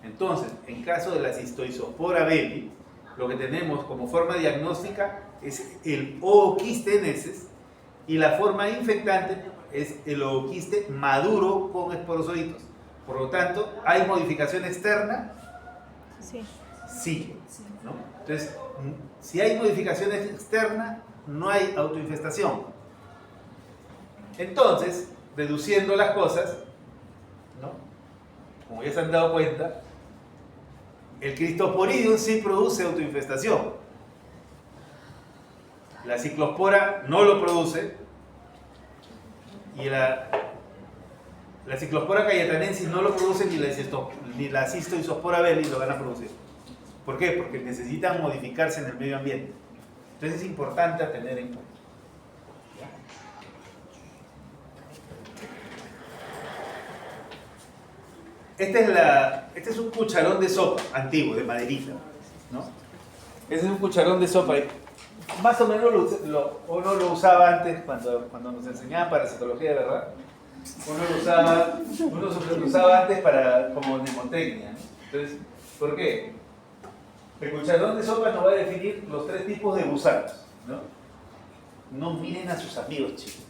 Entonces, en caso de la Schistoisospora belli, lo que tenemos como forma diagnóstica es el ooquiste en heces y la forma infectante es el ooquiste maduro con esporozoitos. Por lo tanto, ¿hay modificación externa? Sí. Sí, ¿no? Entonces, si hay modificación externa, no hay autoinfestación. Entonces, deduciendo las cosas, ¿no? Como ya se han dado cuenta, el Cryptosporidium sí produce autoinfestación. La ciclospora no lo produce y la Ciclospora cayetanensis no lo produce ni la Schistoisospora belli lo van a producir. ¿Por qué? Porque necesitan modificarse en el medio ambiente. Entonces es importante a tener en cuenta. Este es un cucharón de sopa antiguo, de maderita, ¿no? Este es un cucharón de sopa. Más o menos uno lo usaba antes cuando nos enseñaban parasitología de verdad. Uno lo usaba antes como mnemotecnia, ¿no? Entonces, ¿por qué? El cucharón de sopa nos va a definir los 3 tipos de gusanos, ¿no? No miren a sus amigos, chicos.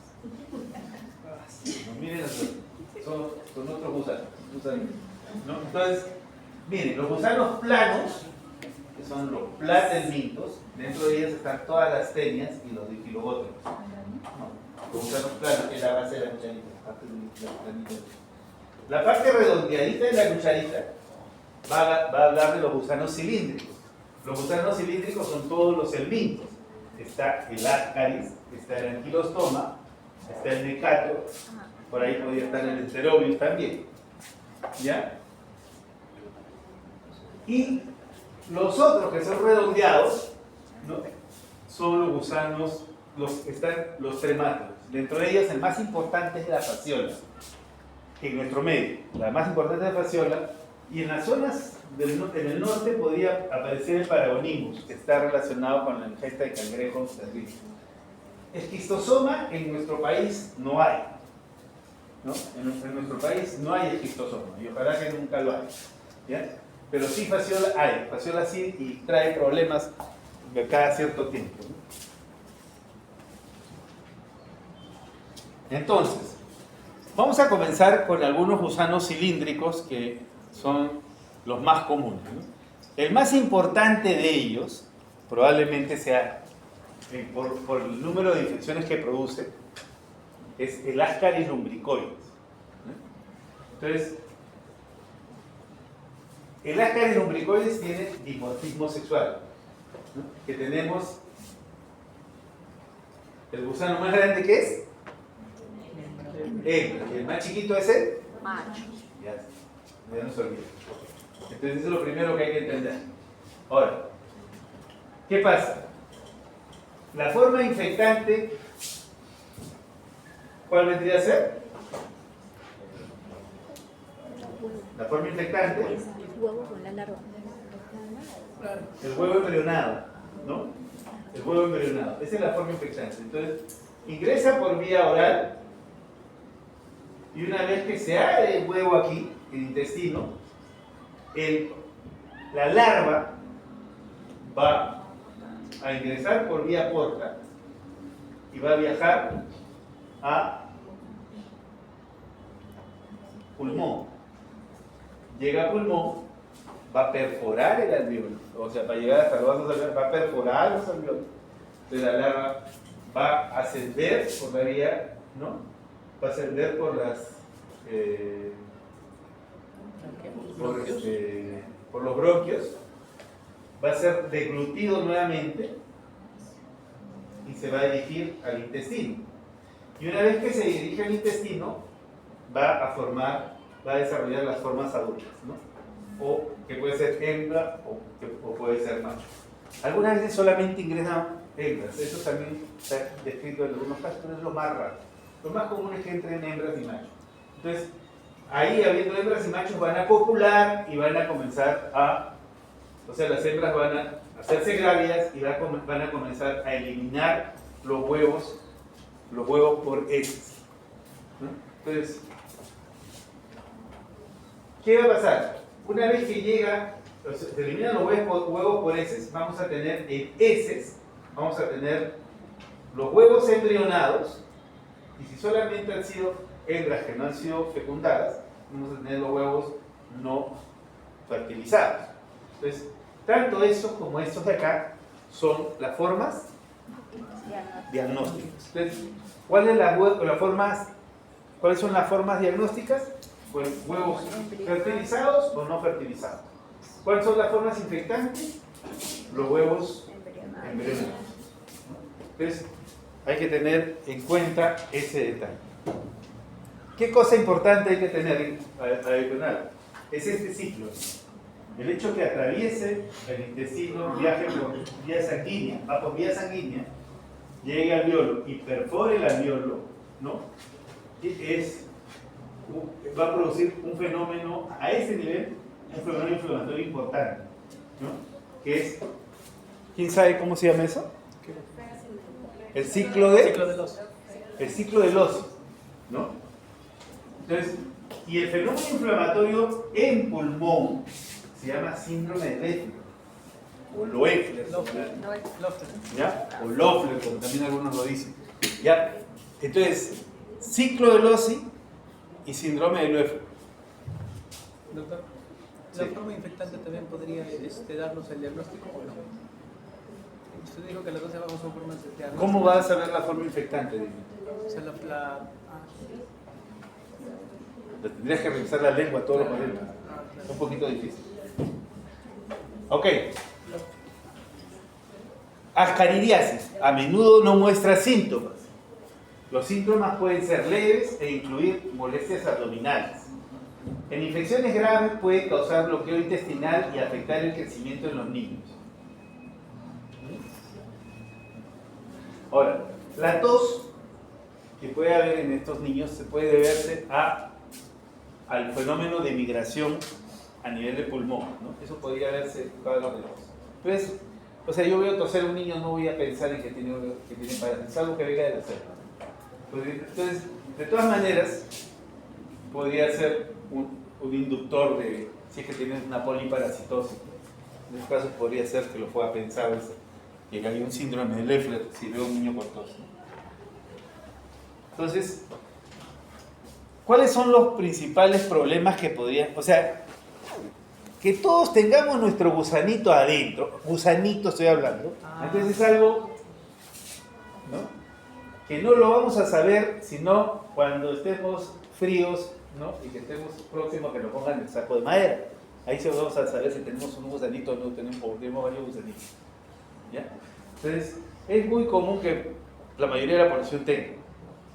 No miren a sus amigos. Son otros gusanos, ¿no? Entonces, miren, los gusanos planos, que son los platelmintos, dentro de ellos están todas las tenias y los difilogóteros. ¿No? Los gusanos planos, que es la base de la cucharita. La parte redondeadita de la cucharita va a hablar de los gusanos cilíndricos. Los gusanos cilíndricos son todos los helmintos. Está el Ascaris, está el Ankylostoma, está el Necato, por ahí podría estar el Enterobius también. ¿Ya? Y los otros que son redondeados, ¿no? Son los gusanos, están los tremáticos. Dentro de ellos el más importante es la fasciola, en nuestro medio. La más importante es la fasciola, y en las zonas en el norte podría aparecer el Paragonimus, que está relacionado con la ingesta de cangrejos cerritos. Esquistosoma en nuestro país no hay, ¿no? En nuestro país no hay esquistosoma, y ojalá que nunca lo haya, ¿ya? Pero sí fasciola hay, fasciola sí, y trae problemas de cada cierto tiempo, ¿no? Entonces, vamos a comenzar con algunos gusanos cilíndricos que son los más comunes, ¿no? El más importante de ellos, probablemente sea, por el número de infecciones que produce, es el Ascaris lumbricoides, ¿no? Entonces, el Ascaris lumbricoides tiene dimorfismo sexual, ¿no? Que tenemos el gusano más grande que es hembra, y el más chiquito es el Macho. Ya no se olvida. Entonces eso es lo primero que hay que entender. Ahora, ¿qué pasa? La forma infectante, ¿cuál vendría a ser? La forma infectante, Huevo con la larva. el huevo embrionado, ¿no? El huevo embrionado, esa es la forma infectante. Entonces, ingresa por vía oral y una vez que se abre el huevo aquí, el intestino, la larva va a ingresar por vía porta y va a viajar a pulmón. Llega a pulmón, va a perforar el alveolo, o sea, para llegar hasta los vasos alveolarios, va a perforar los alveolos. Entonces la larva va a ascender por la vía, ¿no? Va a ascender por por los bronquios, va a ser deglutido nuevamente y se va a dirigir al intestino. Y una vez que se dirige al intestino, va a desarrollar las formas adultas, ¿no? O que puede ser hembra o puede ser macho. Algunas veces solamente ingresan hembras, eso también está descrito en algunos casos, pero es lo más raro. Lo más común es que entren hembras y machos. Entonces, ahí habiendo hembras y machos van a copular y van a comenzar a, o sea, las hembras van a hacerse grávidas y van a comenzar a eliminar los huevos por heces, ¿no? Entonces, ¿qué va a pasar? Una vez que llega, o sea, se eliminan los huevos por heces, vamos a tener en heces, vamos a tener los huevos embrionados, y si solamente han sido hembras que no han sido fecundadas, vamos a tener los huevos no fertilizados. Entonces, tanto estos como estos de acá son las formas diagnósticas. Entonces, ¿cuáles son las formas diagnósticas? Pues huevos fertilizados o no fertilizados. ¿Cuáles son las formas infectantes? Los huevos embrionados. Entonces, hay que tener en cuenta ese detalle. ¿Qué cosa importante hay que tener adicional? Es este ciclo. El hecho que atraviese el intestino, viaje por vía sanguínea, va por vía sanguínea, llegue al alveolo y perfore el alveolo, ¿no? Va a producir un fenómeno a ese nivel, un fenómeno inflamatorio importante, ¿no? Que es, ¿quién sabe cómo se llama eso? El ciclo del óseo. El ciclo del óseo, ¿no? Entonces, y el fenómeno inflamatorio en pulmón se llama síndrome de Loeffler, o Loeffler, ¿ya? O Loeffler, como también algunos lo dicen, ¿ya? Entonces, ciclo del óseo y síndrome de Loeffler. Doctor, ¿la forma infectante también podría darnos el diagnóstico o no? Usted dijo que las dos de abajo son formas de diagnóstico. ¿Cómo vas a saber la forma infectante? Dime? O sea, Tendrías que revisar la lengua todos los momentos. Es un poquito difícil. Ok. Ascaridiasis. A menudo no muestra síntomas. Los síntomas pueden ser leves e incluir molestias abdominales. En infecciones graves puede causar bloqueo intestinal y afectar el crecimiento en los niños. Ahora, la tos que puede haber en estos niños se puede deberse al fenómeno de migración a nivel de pulmón, ¿no? Eso podría verse cuadros de tos. Entonces, o sea, yo veo toser a un niño, no voy a pensar en que tiene parálisis, es algo que venga de la selva. Entonces, de todas maneras, podría ser un inductor de, si es que tienes una poliparasitosis. En este caso podría ser que lo pueda pensar, que hay un síndrome de Loeffler si veo a un niño con tos. Entonces, ¿cuáles son los principales problemas que podrían, o sea, que todos tengamos nuestro gusanito adentro, gusanito estoy hablando, entonces es algo, ¿no?, que no lo vamos a saber sino cuando estemos fríos, ¿no?, y que estemos próximos a que nos pongan el saco de madera. Ahí sí vamos a saber si tenemos un gusanito o no tenemos varios gusanitos, ¿ya? Entonces, es muy común que la mayoría de la población tenga,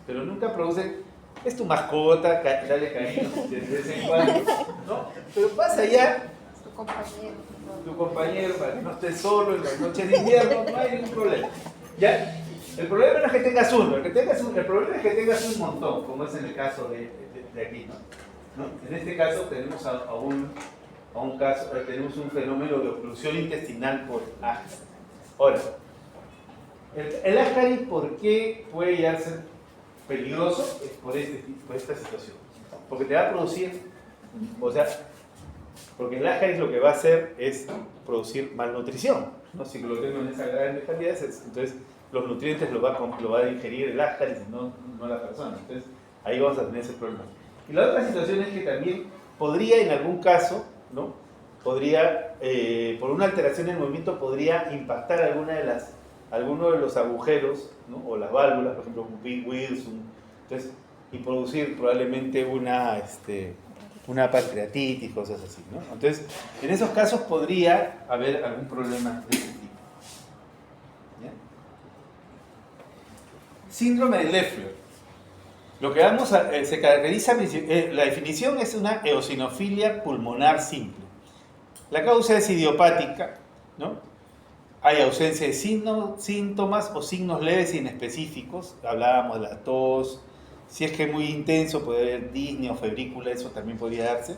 pero nunca producen. Es tu mascota, dale cariño de vez en cuando, ¿no? Pero pasa ya, tu compañero, para que no estés solo en las noches de invierno, no hay ningún problema. ¿Ya? El problema no es que tengas uno, el problema es que tengas un montón, como es en el caso de aquí, ¿no? En este caso tenemos tenemos un fenómeno de oclusión intestinal por Ascaris. Ahora, el Ascaris, ¿por qué puede llegar a ser peligroso? Es por esta situación. Porque te va a producir, o sea, porque el Ascaris lo que va a hacer es producir malnutrición, ¿no? Si lo tengo en esas grandes cantidades, entonces los nutrientes lo va a digerir el Ascaris y no la persona. Entonces ahí vamos a tener ese problema. Y la otra situación es que también podría, en algún caso, ¿no?, podría, por una alteración en el movimiento, podría impactar alguno de los agujeros, ¿no?, o las válvulas, por ejemplo, un Big Wilson, entonces, y producir probablemente una pancreatitis, cosas así, ¿no? Entonces, en esos casos podría haber algún problema de ese tipo. ¿Ya? Síndrome de Loeffler. Lo que se caracteriza, la definición es una eosinofilia pulmonar simple. La causa es idiopática, ¿no? Hay ausencia de síntomas o signos leves e inespecíficos. Hablábamos de la tos, Si es que es muy intenso, puede haber disnea o febrícula, eso también podría darse.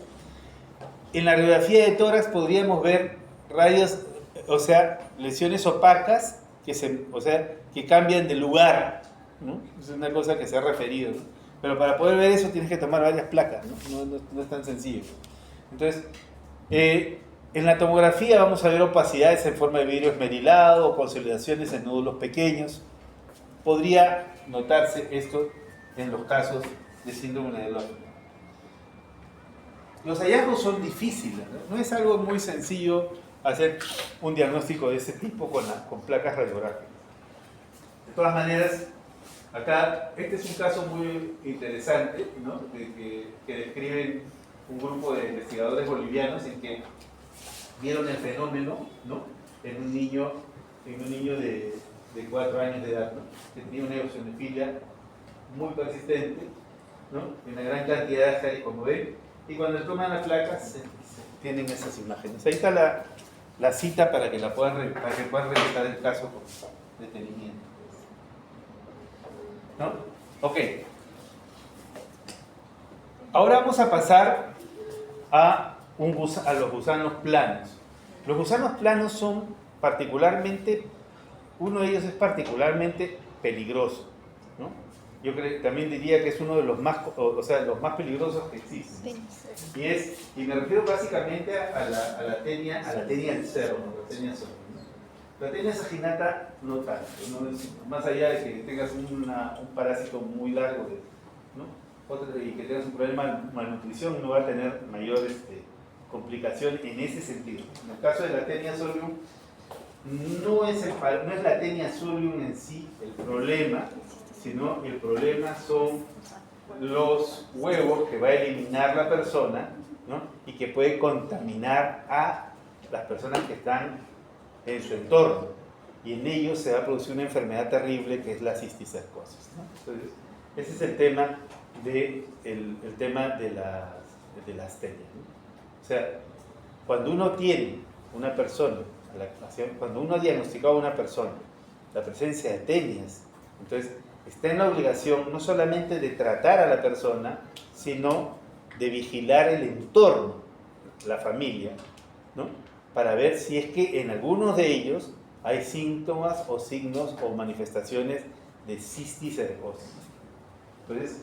En la radiografía de tórax podríamos ver radios, o sea, lesiones opacas que cambian de lugar, ¿no? Es una cosa que se ha referido, ¿no? Pero para poder ver eso tienes que tomar varias placas, ¿no? No es tan sencillo. Entonces, en la tomografía vamos a ver opacidades en forma de vidrio esmerilado o consolidaciones en nódulos pequeños. Podría notarse esto en los casos de síndrome de Down. Los hallazgos son difíciles, ¿no? No es algo muy sencillo hacer un diagnóstico de ese tipo con placas radiográficas. De todas maneras, acá, este es un caso muy interesante, ¿no? que describen un grupo de investigadores bolivianos en que vieron el fenómeno, ¿no? en un niño de 4 años de edad, ¿no? que tenía una eosinofilia muy persistente, ¿no? una gran cantidad de como ven, y cuando le toman las placas tienen esas imágenes. Ahí está la cita para que puedan revisar el caso con detenimiento. ¿No? Ok. Ahora vamos a pasar a los gusanos planos. Los gusanos planos son uno de ellos es particularmente peligroso, ¿no? Yo también diría que es uno de los más peligrosos que existen. Y me refiero básicamente a la tenia del cerro, ¿no? La tenia saginata no tanto, ¿no? Más allá de que tengas un parásito muy largo, ¿no? Y que tengas un problema de malnutrición, no va a tener mayor complicación en ese sentido. En el caso de la tenia solium, no es la tenia solium en sí el problema, sino el problema son los huevos que va a eliminar la persona, ¿no? y que puede contaminar a las personas que están en su entorno. Y en ellos se va a producir una enfermedad terrible que es la cisticercosis, ¿no? Entonces, ese es el tema de las tenias, ¿no? O sea, cuando uno tiene una persona, cuando uno ha diagnosticado a una persona la presencia de tenias, entonces está en la obligación no solamente de tratar a la persona, sino de vigilar el entorno, la familia, ¿no? Para ver si es que en algunos de ellos hay síntomas o signos o manifestaciones de cisticercosis. Entonces,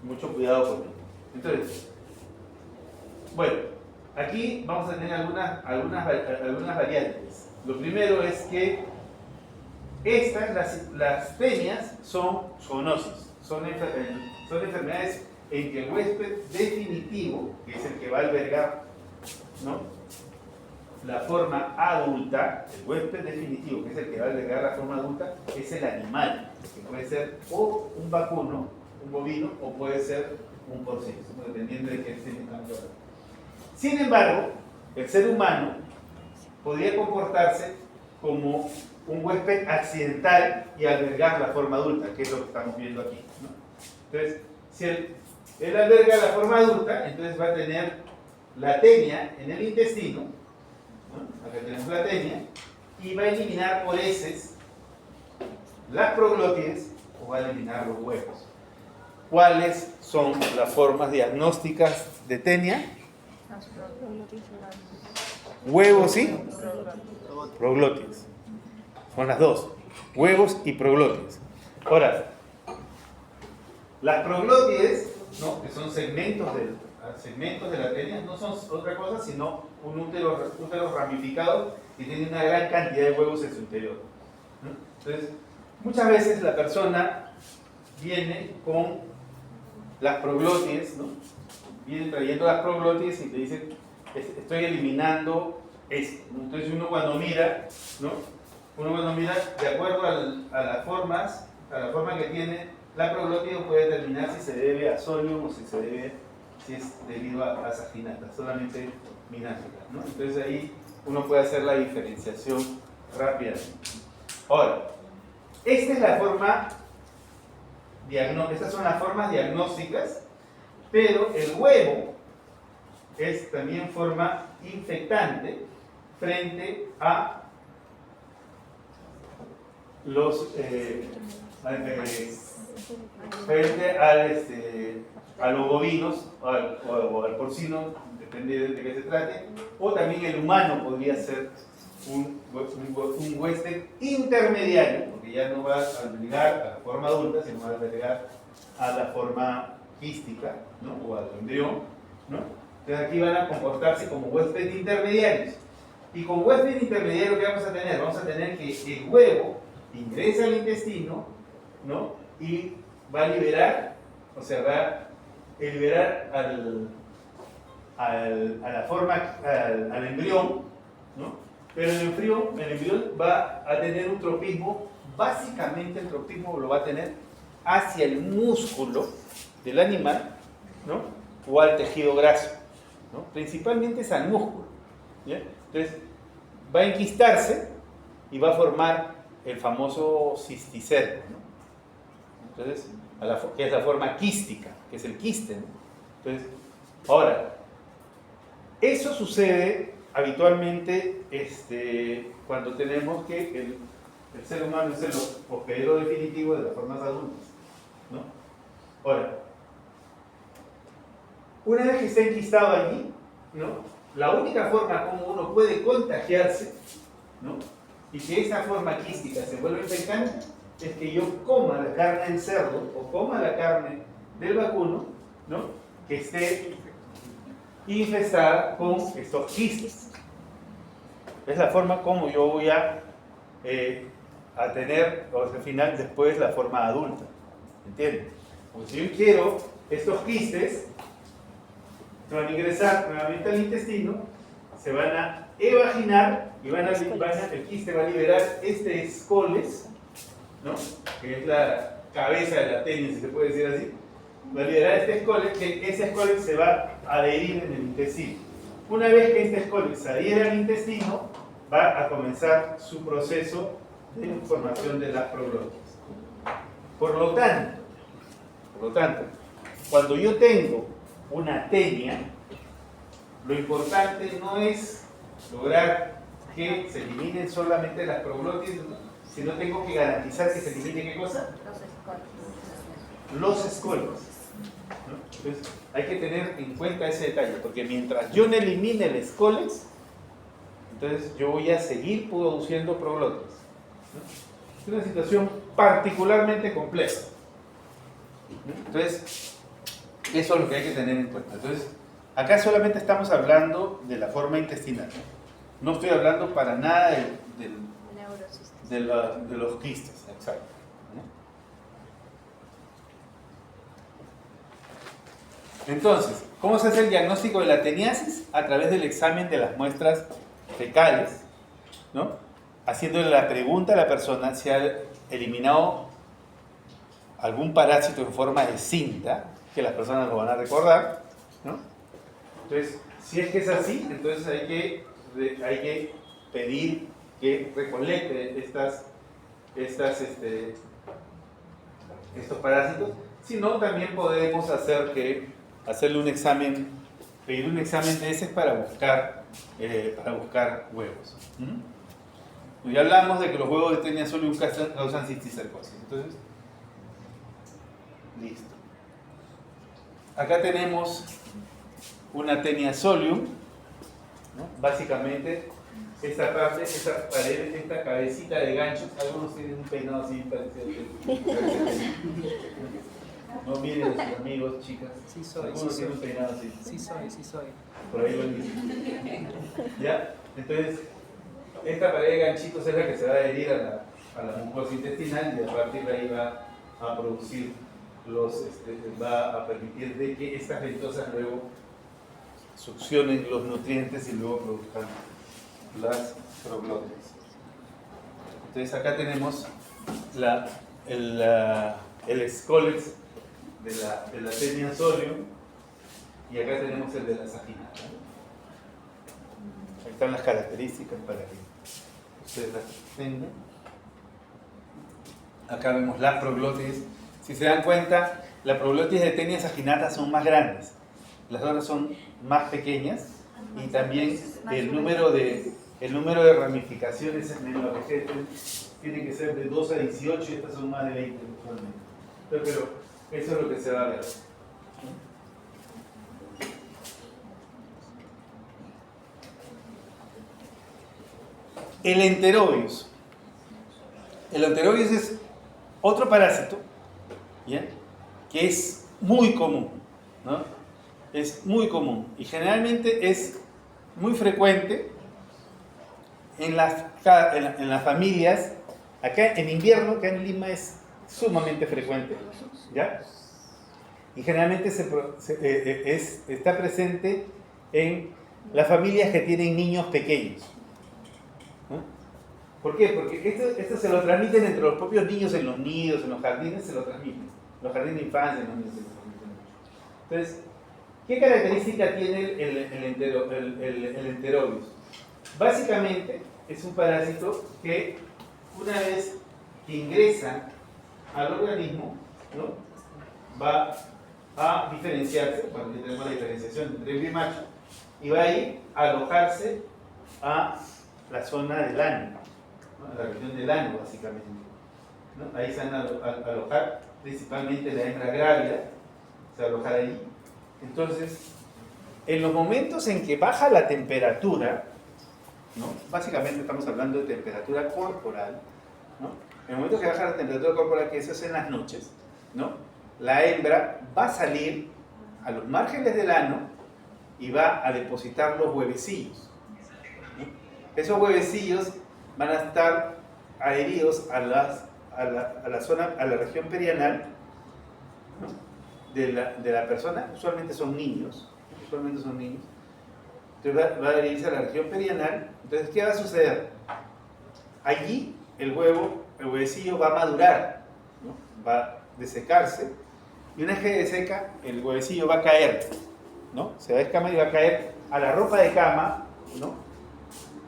mucho cuidado con ello. Entonces, bueno, aquí vamos a tener algunas variantes. Lo primero es que las tenias son zoonosis, son enfermedades en que el huésped definitivo, que es el que va a albergar, ¿no? la forma adulta, el huésped definitivo, que es el que va a albergar la forma adulta, es el animal, que puede ser o un vacuno, un bovino, o puede ser un porcino, dependiendo de qué esté hablando. Sin embargo, el ser humano podría comportarse como un huésped accidental y albergar la forma adulta, que es lo que estamos viendo aquí, ¿no? Entonces, si él alberga la forma adulta, entonces va a tener la tenia en el intestino, ¿no? Acá tenemos la tenia, y va a eliminar por heces las proglótides o va a eliminar los huevos. ¿Cuáles son las formas diagnósticas de tenia? Huevos y proglótides. Son las dos, huevos y proglótides. Ahora, las proglótides, ¿no? que son segmentos de la tenia, no son otra cosa sino un útero ramificado y tiene una gran cantidad de huevos en su interior, ¿no? Entonces, muchas veces la persona viene con las proglótides, ¿no? Viene trayendo las proglótides y te dice, estoy eliminando esto. Entonces uno cuando mira, de acuerdo a las formas, a la forma que tiene la proglótide, puede determinar si se debe a solium o si es debido a saginata, solamente minática, ¿no? Entonces ahí uno puede hacer la diferenciación rápidamente. Ahora, estas son las formas diagnósticas, pero el huevo es también forma infectante frente a frente a los bovinos o al porcino, depende de qué se trate, o también el humano podría ser un huésped intermediario, porque ya no va a albergar a la forma adulta, sino va a albergar a la forma quística, ¿no? O al embrión, ¿no? Entonces aquí van a comportarse como huéspedes intermediarios. Y como huésped intermediario, ¿qué vamos a tener? Vamos a tener que el huevo ingresa al intestino, ¿no? Y va a liberar, o sea, va a liberar al embrión, ¿no? Pero el embrión va a tener un tropismo, básicamente el tropismo lo va a tener hacia el músculo del animal, ¿no? O al tejido graso, ¿no? Principalmente es al músculo, ¿ya? Entonces va a enquistarse y va a formar el famoso cisticerco, ¿no? Entonces, que es la forma quística, que es el quiste, ¿no? Entonces, ahora, eso sucede habitualmente cuando tenemos que el ser humano es el hospedero definitivo de las formas adultas, ¿no? Ahora, una vez que está enquistado allí, ¿no? La única forma como uno puede contagiarse, ¿no? Y que esa forma quística se vuelva infectante es que yo coma la carne del cerdo o coma la carne del vacuno, ¿no? Que esté infestada con estos quistes. Es la forma como yo voy a tener, o sea, al final, después la forma adulta. ¿Entienden? Porque si yo quiero estos quistes, se van a ingresar nuevamente al intestino, se van a evaginar y el quiste va a liberar este escoles, ¿no? Que es la cabeza de la tenia, si se puede decir así. Va a liberar este escoles, que ese escoles se va a adherir en el intestino. Una vez que este escoles se adhiere al intestino, va a comenzar su proceso de formación de las proglotis. Por lo tanto, cuando yo tengo una tenia, lo importante no es lograr que se eliminen solamente las proglotis, sino tengo que garantizar que se elimine ¿qué cosa? Los escollos. ¿No? Entonces, hay que tener en cuenta ese detalle, porque mientras yo no elimine el escoles, entonces yo voy a seguir produciendo proglotis, ¿no? Es una situación particularmente compleja. Entonces, eso es lo que hay que tener en cuenta. Entonces, acá solamente estamos hablando de la forma intestinal. No estoy hablando para nada de los quistes. Exacto. Entonces, ¿cómo se hace el diagnóstico de la teniasis? A través del examen de las muestras fecales, ¿no? Haciéndole la pregunta a la persona si ha eliminado algún parásito en forma de cinta, que las personas lo van a recordar, ¿no? Entonces, si es que es así, entonces hay que pedir que recolecte estos parásitos. Si no, también podemos hacerle un examen, pedir un examen de heces para buscar huevos. Ya hablamos de que los huevos de Taenia solium causan cisticercosis. Entonces, listo. Acá tenemos una Taenia solium, ¿no? Básicamente, esta parte, esta pared, esta cabecita de ganchos, algunos tienen un peinado así parecido. No miren a sus amigos, chicas. Sí soy, algunos sí tienen un soy. peinado así. Sí soy. Por ahí lo dicen. ¿Ya? Entonces, esta pared de ganchitos es la que se va a adherir a la mucosa intestinal y a partir de ahí va a producir va a permitir de que estas ventosas luego succionen los nutrientes y luego produzcan las proglotis. Entonces acá tenemos el escoles de la Taenia solium y acá tenemos el de la saginata. Ahí están las características para que ustedes las tengan. Acá vemos las proglotis. Si se dan cuenta, las proglotis de Taenia saginata son más grandes, las otras son más pequeñas y también el número de ramificaciones es menor. Tiene que ser de 2 a 18 y estas son más de 20 usualmente. Pero eso es lo que se va a ver. El enterobius. El enterobius es otro parásito, ¿ya?, que es muy común, ¿no? Es muy común y generalmente es muy frecuente en las familias. Acá en invierno, acá en Lima, es sumamente frecuente, ¿ya? Y generalmente está presente en las familias que tienen niños pequeños, ¿no? ¿Por qué? Porque esto se lo transmiten entre los propios niños en los nidos, en los jardines, se lo transmiten. En los jardines de infancia, en los niños se lo transmiten. Entonces, ¿qué característica tiene el enterobius? Básicamente, es un parásito que una vez que ingresa al organismo, ¿no?, va a diferenciarse, cuando tenemos la diferenciación entre hembra y macho, y va a ir a alojarse a la zona del ano, ¿no?, a la región del ano, básicamente, ¿no? Ahí se van a alojar principalmente la hembra grávida, se va a alojar ahí. Entonces, en los momentos en que baja la temperatura, ¿no?, básicamente estamos hablando de temperatura corporal, ¿no?, en el momento que baja la temperatura corporal, que eso es en las noches, ¿no?, la hembra va a salir a los márgenes del ano y va a depositar los huevecillos, ¿no? Esos huevecillos van a estar adheridos a la zona, a la región perianal, ¿no?, de la persona. Usualmente son niños, entonces va a adherirse a la región perianal. Entonces, ¿qué va a suceder? Allí el huevecillo va a madurar, ¿no?, va a desecarse, y una vez que deseca, el huevecillo va a caer, ¿no?, se va a descamar y va a caer a la ropa de cama, ¿no?,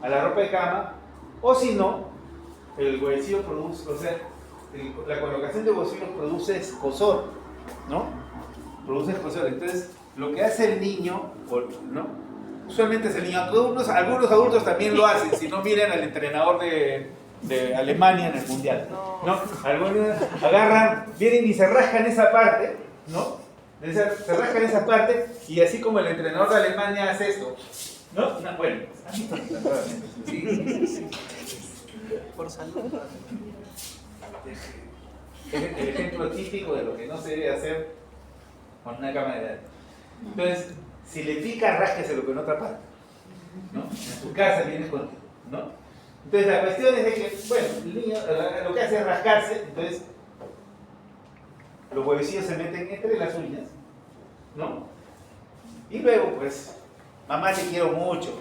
a la ropa de cama, o si no, el huevecillo produce, o sea, la colocación de huevecillos produce escozor, ¿no?, produce escozor. Entonces, lo que hace el niño, ¿no?, usualmente es el niño, algunos adultos también lo hacen, si no miren al entrenador de Alemania en el mundial, ¿no? Algunos agarran, vienen y se rascan esa parte, ¿no? Se rascan esa parte, y así como el entrenador de Alemania hace esto, ¿no? Bueno, sí. Por salud. Es el ejemplo típico de lo que no se debe hacer con una cámara de datos. Entonces, si le pica, rásqueselo con otra parte, ¿no? En su casa vienes con, ¿no? Entonces la cuestión es de que, bueno, el niño lo que hace es rascarse, entonces los huevecillos se meten entre las uñas, ¿no? Y luego, pues, mamá te quiero mucho.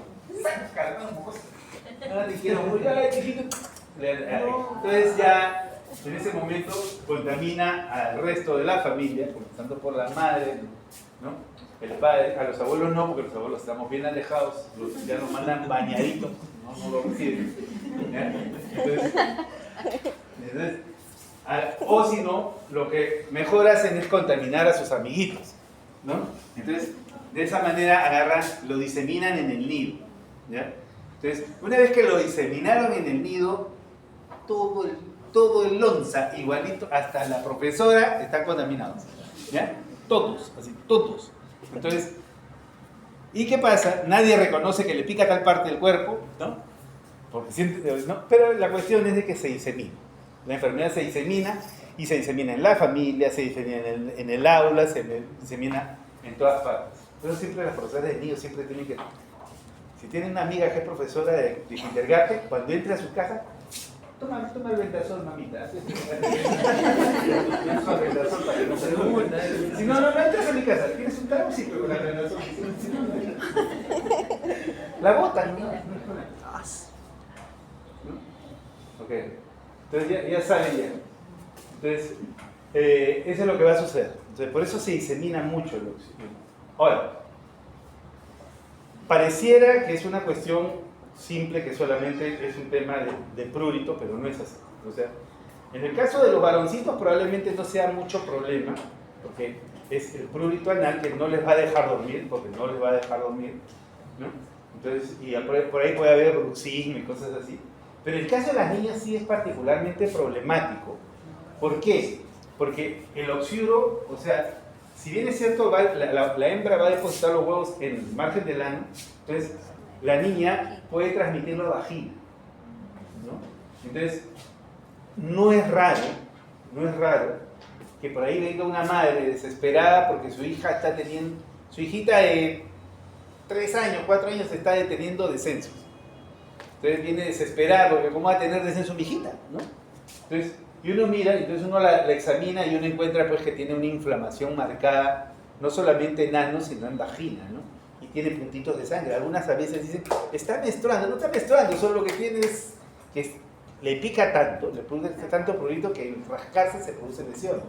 Mamá te quiero mucho. Ay, chiquito. Entonces ya, en ese momento, contamina al resto de la familia, comenzando por la madre, ¿no?, el padre. A los abuelos no, porque los abuelos estamos bien alejados, ya nos mandan bañaditos, no lo reciben, ¿ya? Entonces, o si no, lo que mejor hacen es contaminar a sus amiguitos, ¿no? Entonces, de esa manera agarran, lo diseminan en el nido, ¿ya? Entonces, una vez que lo diseminaron en el nido, todo el onza, igualito, hasta la profesora, están contaminados, ¿ya? Todos, así, todos. Entonces, ¿y qué pasa? Nadie reconoce que le pica tal parte del cuerpo, ¿no? Porque siente, ¿no? Pero la cuestión es de que se disemina. La enfermedad se disemina, y se disemina en la familia, se disemina en el aula, se disemina en todas partes. Pero siempre las profesoras de niños siempre tienen que... Si tienen una amiga que es profesora de kindergarten, cuando entre a su casa, toma el ventasol, mamita. Toma el ventasol para que no se duerma. Si no entras a mi casa, tienes un trago, sí, pero con el ventasol. La botan, ¿no? Ok. Entonces ya saben ya. Entonces, eso es lo que va a suceder. Entonces, por eso se disemina mucho el oxígeno. Ahora, pareciera que es una cuestión simple, que solamente es un tema de prurito, pero no es así. O sea, en el caso de los varoncitos probablemente no sea mucho problema, porque es el prurito anal que no les va a dejar dormir, ¿no? Entonces, y por ahí puede haber bruxismo y cosas así. Pero el caso de las niñas sí es particularmente problemático. ¿Por qué? Porque el oxiuro, o sea, si bien es cierto, la hembra va a depositar los huevos en el margen del ano, entonces la niña puede transmitirlo a vagina, ¿no? Entonces, no es raro que por ahí venga una madre desesperada porque su hija está teniendo, su hijita de 3 años, 4 años está teniendo descensos. Entonces viene desesperada porque ¿cómo va a tener descenso mi hijita? ¿No? Entonces, y uno mira, entonces uno la examina y uno encuentra pues que tiene una inflamación marcada, no solamente en ano, sino en vagina, ¿no? Y tiene puntitos de sangre. Algunas a veces dicen, está menstruando, no está menstruando, solo lo que tiene es que le pica tanto, le produce tanto prurito que en rascarse se produce lesión.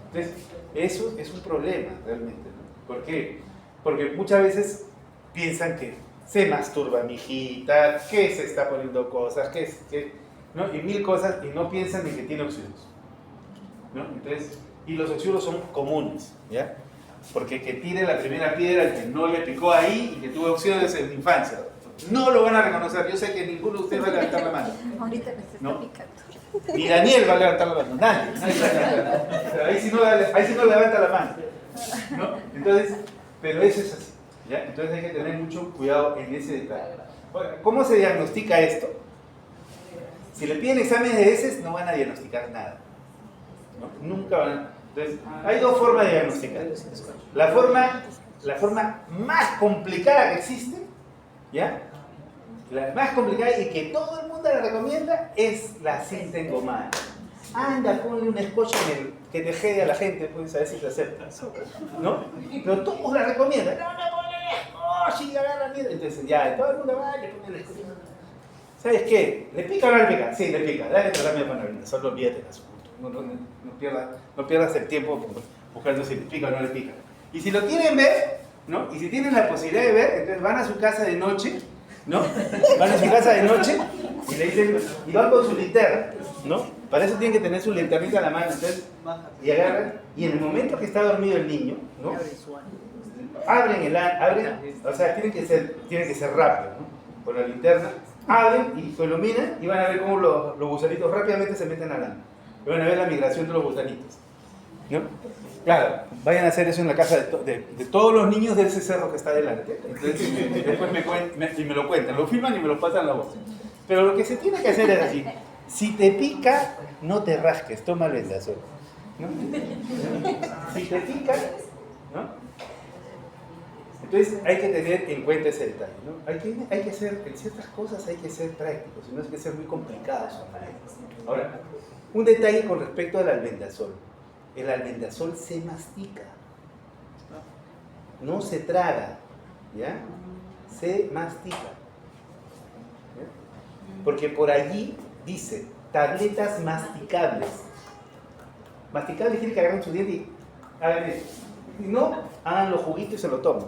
Entonces, eso es un problema realmente, ¿no? ¿Por qué? Porque muchas veces piensan que se masturba mi hijita, que se está poniendo cosas, ¿no? Y 1000 cosas, y no piensan en que tiene oxiuros, ¿no? Entonces, y los oxiuros son comunes, ¿ya? Porque que tire la primera piedra el que no le picó ahí y que tuvo oxiuros en la infancia, no lo van a reconocer. Yo sé que ninguno de ustedes va a levantar la mano. Ahorita les está ¿No? picando. Ni Daniel va a levantar la mano, nadie va a levantar la mano. Pero ahí sí no levanta la mano, ¿no? Entonces, pero eso es así, ¿ya? Entonces hay que tener mucho cuidado en ese detalle. Ahora, ¿cómo se diagnostica esto? Si le piden exámenes de heces, no van a diagnosticar nada, ¿no? Nunca van a... Entonces, hay 2 formas de diagnosticar. La forma más complicada que existe, ¿ya? La más complicada y que todo el mundo la recomienda es la cinta engomada. Anda, ponle un scotch que te jede a la gente, pues a ver si te acepta, ¿no? Pero todos la recomiendan. No, ponle scotch y agarra miedo. Entonces ya, todo el mundo va y le pone el scotch. ¿Sabes qué? ¿Le pica o no le pica? Sí, le pica. Dale tratamiento para la solo olvídate del asunto. No pierdas el tiempo buscando si le pica o no le pica. Y si lo quieren ver, ¿no? Y si tienen la posibilidad de ver, entonces van a su casa de noche, ¿no? Van a su casa de noche y le dicen, y van con su linterna, ¿no? Para eso tienen que tener su linternita a la mano, entonces, y agarran, y en el momento que está dormido el niño, ¿no? Abren, o sea, tiene que ser rápido, ¿no? Con la linterna, abren y lo iluminan y van a ver cómo los gusanitos rápidamente se meten al ano. Y van a ver la migración de los gusanitos, ¿no? Claro, vayan a hacer eso en la casa de todos los niños de ese cerro que está delante. Entonces, después me lo cuentan, lo filman y me lo pasan a la voz. Pero lo que se tiene que hacer es así: si te pica, no te rasques, toma el vendasol, ¿no? Si te pica, ¿no? Entonces hay que tener en cuenta ese detalle, ¿no? Hay que ser, en ciertas cosas hay que ser prácticos, no hay que ser muy complicados. Ahora, un detalle con respecto al albendazol. El albendazol se mastica, no se traga, ¿ya? Se mastica, ¿ya? Porque por allí dice tabletas masticables. Masticables quiere que agarren su diente y hagan eso. Si no, hagan los juguitos y se lo toman,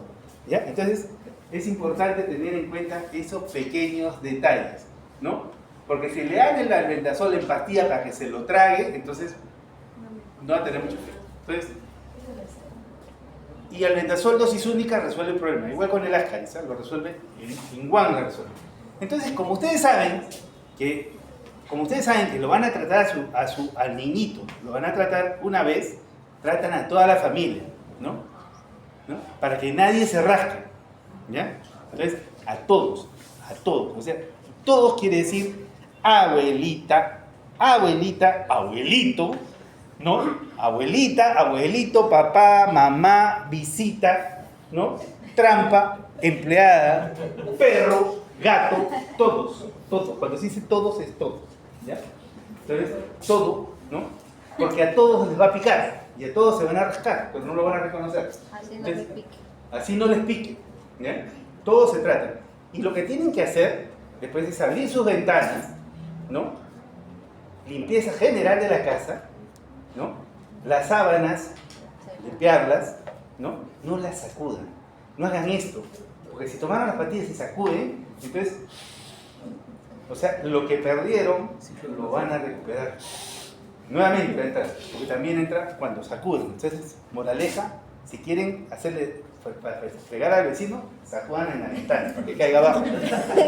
¿ya? Entonces es importante tener en cuenta esos pequeños detalles, ¿no? Porque si le dan el albendazol en pastilla para que se lo trague, entonces no va a tener mucho efecto. Entonces, y albendazol dosis única resuelve el problema. Igual con el Ascaris, ¿eh? Lo resuelve, en One lo resuelve. Entonces, como ustedes saben que lo van a tratar al niñito, lo van a tratar una vez, tratan a toda la familia, ¿no? Para que nadie se rasque, ¿ya? Entonces, a todos. O sea, todos quiere decir abuelita, abuelito, ¿no? Abuelita, abuelito, papá, mamá, visita, ¿no? Trampa, empleada, perro, gato, todos. Cuando se dice todos, es todos, ¿ya? Entonces, todo, ¿no? Porque a todos les va a picar y a todos se van a rascar, pero no lo van a reconocer. Así no les pique. Así no les pique, ¿ya? Todos se tratan. Y lo que tienen que hacer después es abrir sus ventanas, ¿no? Limpieza general de la casa, ¿no? Las sábanas, limpiarlas, ¿no? No las sacudan, no hagan esto, porque si tomaron las patillas y sacuden, entonces, o sea, lo que perdieron lo van a recuperar. Nuevamente entra, porque también entra cuando sacuden. Entonces, moraleja, si quieren hacerle para pegar al vecino, sacudan en la ventana para que caiga abajo,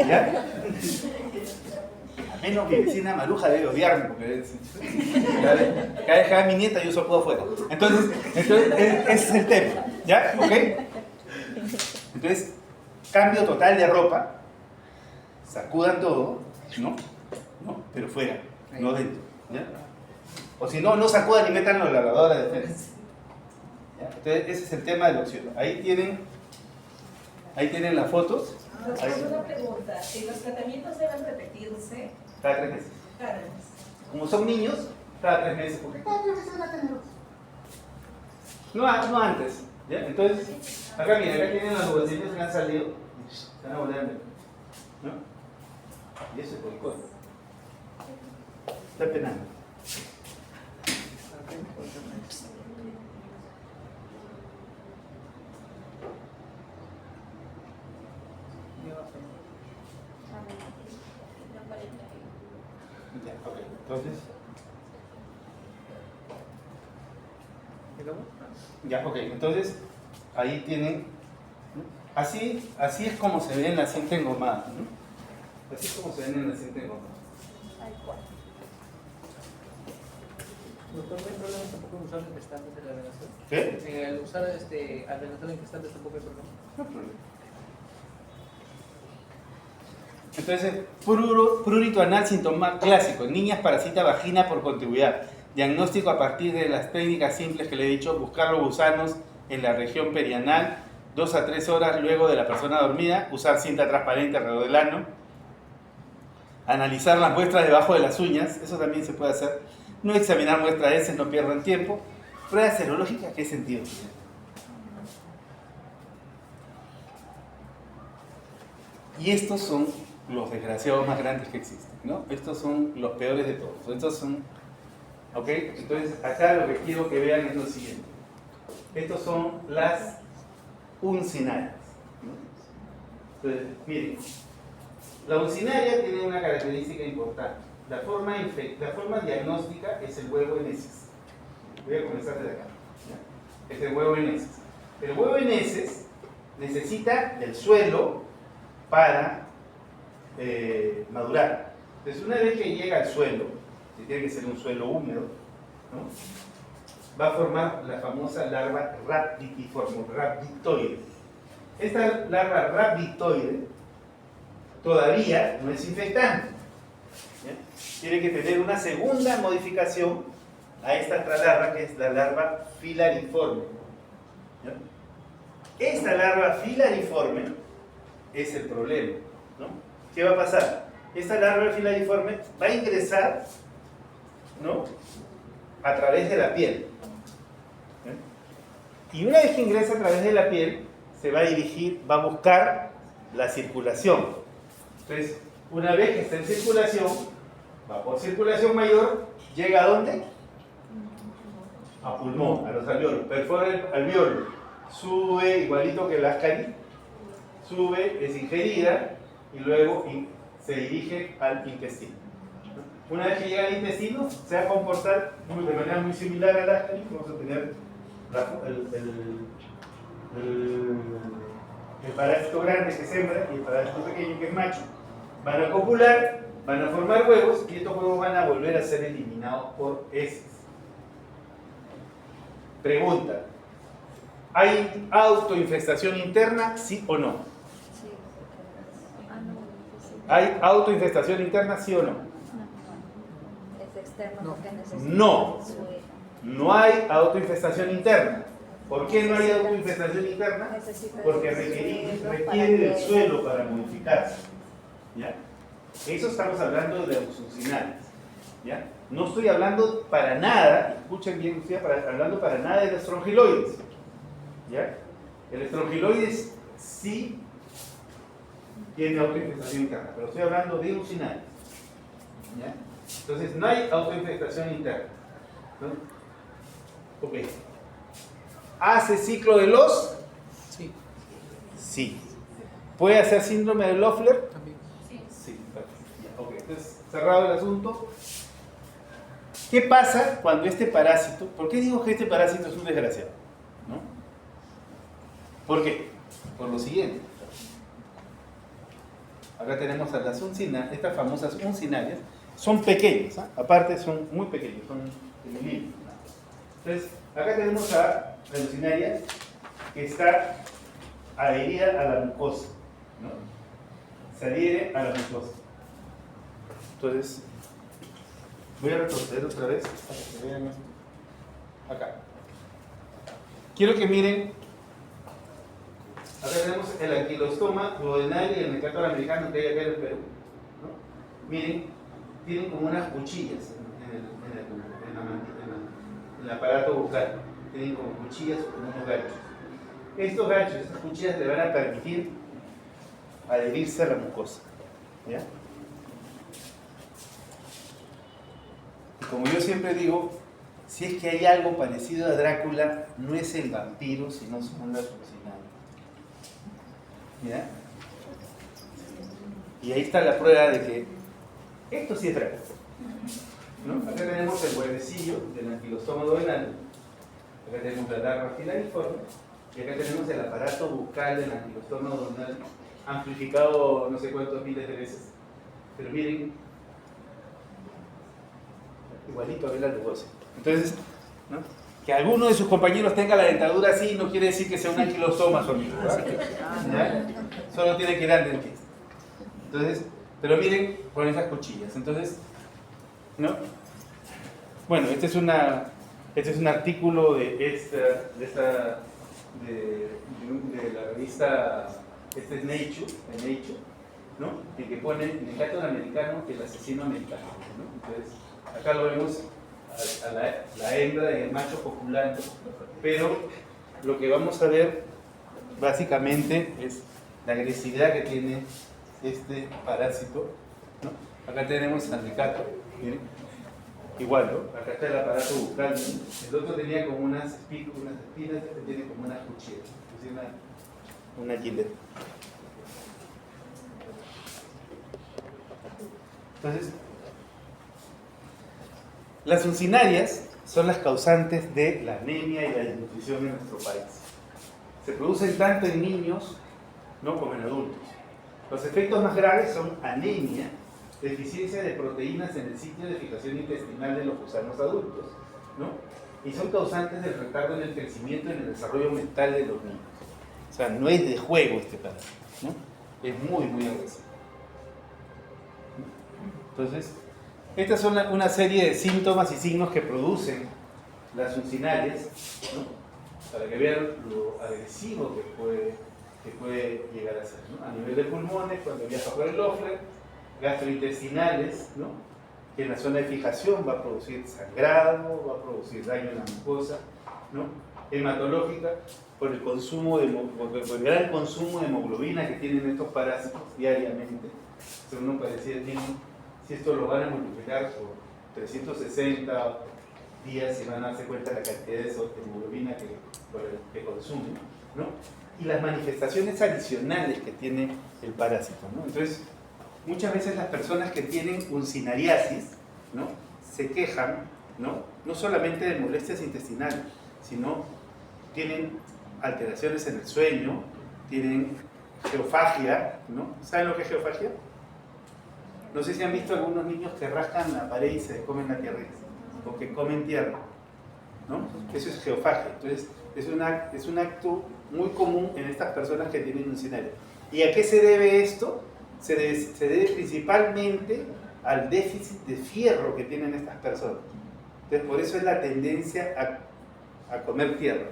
¿ya? Al menos mi vecina Maruja debe odiarme, porque cada vez que va mi nieta yo puedo afuera. Entonces ese es el tema, ¿ya? ¿Ok? Entonces, cambio total de ropa, sacudan todo, ¿no? ¿No? Pero fuera, no dentro, ¿ya? O si no, no sacudan y metan la lavadora de frente. ¿Ya? Entonces, ese es el tema del oxígeno. Ahí tienen las fotos. Doctor, una pregunta. ¿Los tratamientos deben repetirse? Cada 3 meses. Cada mes. Como son niños, cada 3 meses. Porque cada 3 meses van a tener otros. No antes. ¿Ya? Entonces, acá miren, acá tienen las bolsillos que han salido. Se van a volver a meter, ¿no? Y eso es por el codo. Está penando. Ya, ok. Entonces. Ya, ok. Entonces, ahí tienen. Así es como se ven las cinta engomada, ¿no? Así es como se ven en la cinta engomada. Doctor, ¿no hay problema tampoco en usar infestantes en la venación? ¿Qué? Al usar albenazol infestantes tampoco hay problema. No hay problema. Entonces, prurito anal síntoma clásico. Niñas parasita vagina por continuidad. Diagnóstico a partir de las técnicas simples que le he dicho. Buscar los gusanos en la región perianal. 2 a 3 horas luego de la persona dormida. Usar cinta transparente alrededor del ano. Analizar las muestras debajo de las uñas. Eso también se puede hacer. No examinar muestras de heces, no pierdan tiempo. Pruebas serológicas, ¿qué sentido tiene? Y estos son los desgraciados más grandes que existen, ¿no? Estos son los peores de todos. Estos son, ¿ok? Entonces, acá lo que quiero que vean es lo siguiente. Estos son las uncinarias, ¿no? Entonces, miren, la uncinaria tiene una característica importante. La forma diagnóstica es el huevo en heces. Voy a comenzar desde acá, ¿ya? Es el huevo en heces. El huevo en heces necesita del suelo para madurar. Entonces, una vez que llega al suelo, que tiene que ser un suelo húmedo, ¿no? Va a formar la famosa larva rhabditiforme, rhabditoide. Esta larva rhabditoide todavía no es infectante. ¿Ya? Tiene que tener una segunda modificación a esta otra larva, que es la larva filariforme. ¿Ya? Esta larva filariforme es el problema, ¿no? ¿Qué va a pasar? Esta larva filariforme va a ingresar, ¿no?, a través de la piel. Y una vez que ingresa a través de la piel, se va a dirigir, va a buscar la circulación. Entonces, una vez que está en circulación, va por circulación mayor, ¿llega a dónde? A pulmón, a los alveolos. Perfora el alveolo, sube igualito que el ascaris, sube, es ingerida y luego se dirige al intestino. Una vez que llega al intestino, se va a comportar de manera muy similar al ascaris. Vamos a tener el parásito grande que es hembra y el parásito pequeño que es macho. Van a copular, van a formar huevos y estos huevos van a volver a ser eliminados por heces. Pregunta: ¿hay autoinfestación interna, sí o no? ¿Hay autoinfestación interna, sí o no? Es externo No. porque necesita No. suelo. No hay autoinfestación interna. ¿Por qué no hay autoinfestación interna? Necesita Porque suelo requiere del para que- suelo para modificarse. ¿Ya? Eso estamos hablando de los uncinales. ¿Ya? No estoy hablando para nada, escuchen bien, estoy hablando para nada de los estrongiloides. ¿Ya? El estrongiloides sí tiene autoinfestación interna, pero estoy hablando de uncinales. ¿Ya? Entonces no hay autoinfestación interna, ¿no? Ok. ¿Hace ciclo de Loss? Sí, Sí. ¿Puede hacer síndrome de Loeffler? también. Sí. Ya, ok. Entonces, cerrado el asunto. ¿Qué pasa cuando este parásito, por qué digo que este parásito es un desgraciado? ¿No? ¿Por qué? Por lo siguiente. Acá tenemos a las uncinarias, estas famosas uncinarias. Son pequeñas, ¿eh? Aparte son muy pequeños, son de milímetros. Entonces, acá tenemos a la uncinaria que está adherida a la mucosa, ¿no? Se adhiere a la mucosa. Entonces, voy a retroceder otra vez para que vean esto. Acá. Quiero que miren. Acá tenemos el anquilostoma duodenal y el mecato americano que hay acá en el Perú, ¿no? Miren, tienen como unas cuchillas en el aparato bucal. Tienen como cuchillas o como unos ganchos. Estos ganchos, estas cuchillas le van a permitir adherirse a la mucosa, ¿ya? Y como yo siempre digo, si es que hay algo parecido a Drácula, no es el vampiro, sino son las uncinarias. ¿Ya? Y ahí está la prueba de que esto sí es Drácula, ¿no? Acá tenemos el huevecillo del anquilostoma duodenal, acá tenemos la larva filariforme, y acá tenemos el aparato bucal del anquilostoma duodenal, amplificado no sé cuántos miles de veces. Pero miren, igualito a Bela Lugosi. Entonces, ¿no? Que alguno de sus compañeros tenga la dentadura así no quiere decir que sea un anquilostoma su amigo, ¿verdad? ¿Ya? Solo tiene que ir al dentista. Entonces, pero miren con esas cuchillas. Entonces, ¿no? Bueno, este es un artículo de la revista, este es Nature, ¿no? En que pone el gato americano, el asesino americano, ¿no? Entonces, acá lo vemos a la hembra y el macho copulando, pero lo que vamos a ver básicamente es la agresividad que tiene este parásito, ¿no? Acá tenemos al mecato, miren, igual, ¿no? Acá está el aparato bucal, el otro tenía como unas espinas, este tiene como unas cuchillas, una gileta. Entonces, las uncinarias son las causantes de la anemia y la desnutrición en nuestro país. Se producen tanto en niños, ¿no?, como en adultos. Los efectos más graves son anemia, deficiencia de proteínas en el sitio de fijación intestinal de los gusanos adultos, ¿no? Y son causantes del retardo en el crecimiento y en el desarrollo mental de los niños. O sea, no es de juego este parásito, ¿no? Es muy, muy agresivo. Entonces, estas son una serie de síntomas y signos que producen las uncinarias, ¿no? Para que vean lo agresivo que puede llegar a ser, ¿no? A nivel de pulmones, cuando viaja por el Loeffler, gastrointestinales, ¿no? Que en la zona de fijación va a producir sangrado, va a producir daño en la mucosa, ¿no? Hematológica, por el gran consumo de hemoglobina que tienen estos parásitos diariamente. Entonces uno pareciera que si esto lo van a multiplicar por 360 días y van a darse cuenta de la cantidad de hemoglobina que consumen, ¿no? Y las manifestaciones adicionales que tiene el parásito, ¿no? Entonces, muchas veces las personas que tienen uncinariasis, ¿no?, se quejan, no solamente de molestias intestinales, sino tienen alteraciones en el sueño, tienen geofagia, ¿no? ¿Saben lo que es geofagia? No sé si han visto algunos niños que rascan la pared y se comen la tierra, o que comen tierra, ¿no? Eso es geofagia. Entonces, es un acto muy común en estas personas que tienen uncinaria. ¿Y a qué se debe esto? Se debe principalmente al déficit de fierro que tienen estas personas. Entonces, por eso es la tendencia a comer tierra,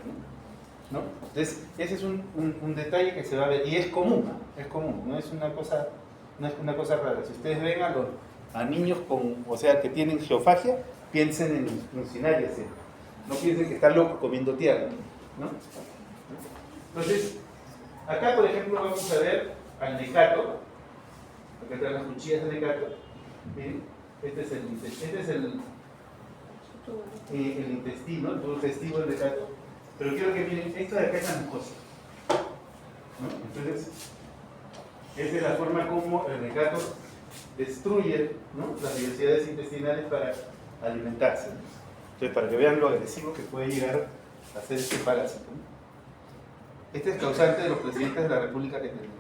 ¿no? Entonces, ese es un detalle que se va a ver, y es común, no es una cosa rara. Si ustedes ven a niños que tienen geofagia, piensen en uncinarias, ¿sí? No piensen que están locos comiendo tierra, ¿no? Entonces, acá por ejemplo vamos a ver al mecato. Acá están las cuchillas del mecato. Miren, este es el intestino, el tubo digestivo del mecato. Pero quiero que miren, esto de acá es la mucosa, ¿no? Entonces, esa es la forma como el mecato destruye, ¿no?, las diversidades intestinales para alimentarse, ¿no? Entonces, para que vean lo agresivo que puede llegar a ser este parásito, ¿no? Este es causante de los presidentes de la República que tenemos.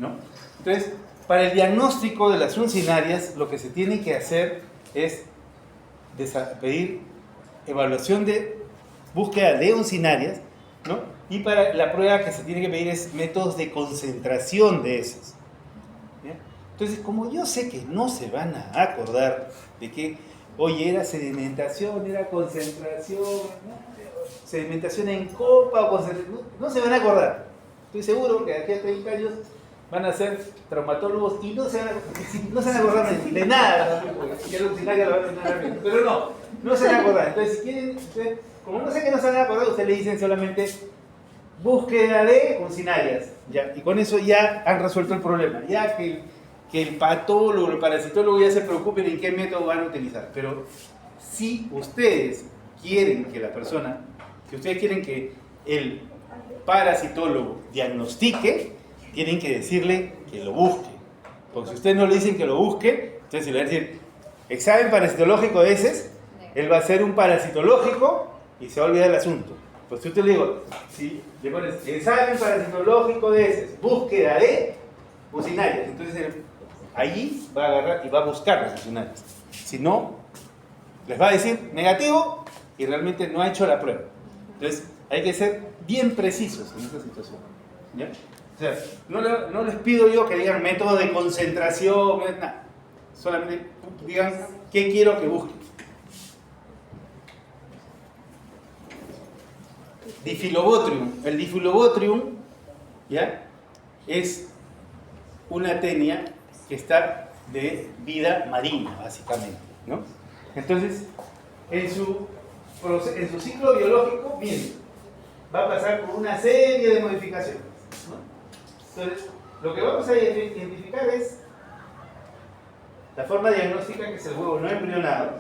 ¿no? Entonces, para el diagnóstico de las uncinarias, lo que se tiene que hacer es pedir evaluación de búsqueda de uncinarias, ¿no? Y para la prueba que se tiene que pedir es métodos de concentración de esos. ¿Ya? Entonces, como yo sé que no se van a acordar de que, oye, era sedimentación, era concentración, ¿no? Sedimentación en copa o concentración, no se van a acordar. Estoy seguro que de aquí a 30 años van a ser traumatólogos y no se van a acordar de nada, ¿no? Ya la uncinaria lo van a tener bien. Pero no se van a acordar. Entonces, si quieren, como no sé que no se van a acordar, ustedes le dicen solamente búsqueda de uncinarias. Ya, y con eso ya han resuelto el problema. Ya que el patólogo, el parasitólogo ya se preocupen en qué método van a utilizar. Pero si ustedes quieren que la persona, si ustedes quieren que el parasitólogo diagnostique, tienen que decirle que lo busque. Porque si ustedes no le dicen que lo busque, entonces si le van a decir examen parasitológico de heces, él va a hacer un parasitológico y se va a olvidar el asunto. Pues si usted le digo, si le pones examen parasitológico de heces, búsqueda de uncinarias, entonces él allí va a agarrar y va a buscar las uncinarias. Si no, les va a decir negativo y realmente no ha hecho la prueba. Entonces hay que ser bien precisos en esta situación. ¿Ya? O sea, no les pido yo que digan método de concentración, nada. Solamente digan qué quiero que busquen. Difilobotrium. El Difilobotrium, ¿ya? Es una tenia que está de vida marina, básicamente, ¿no? Entonces, en su ciclo biológico, miren, va a pasar por una serie de modificaciones, ¿no? Entonces, lo que vamos a identificar es la forma diagnóstica, que es el huevo no embrionado,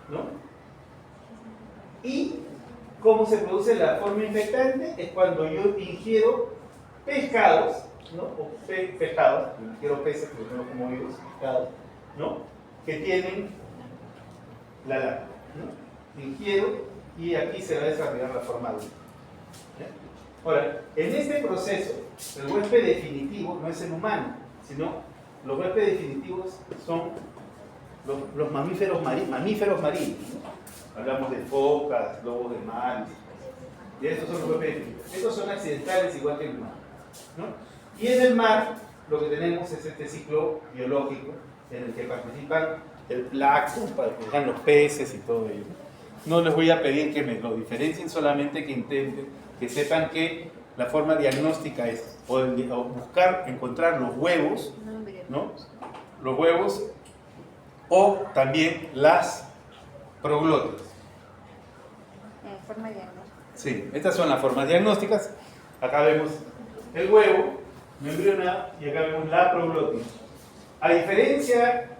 ¿no? Y cómo se produce la forma infectante es cuando yo ingiero pescados, ¿no? O pescados, ingiero peces, porque no como vivos, pescados, ¿no? Que tienen la larva, ¿no? Ingiero y aquí se va a desarrollar la forma adulta. Ahora, en este proceso, el huésped definitivo no es el humano, sino los huéspedes definitivos son los mamíferos marinos, ¿no? Hablamos de focas, lobos de mar, y estos son los huéspedes definitivos. Estos son accidentales igual que el humano, ¿no? Y en el mar lo que tenemos es este ciclo biológico en el que participan el plancton, participan los peces y todo ello. No les voy a pedir que me lo diferencien, solamente que intenten, que sepan que la forma diagnóstica es buscar, encontrar los huevos, ¿no? Los huevos o también las proglotas. Forma diagnóstica. Sí, estas son las formas diagnósticas. Acá vemos el huevo, no embrionado, y acá vemos la proglotis. A diferencia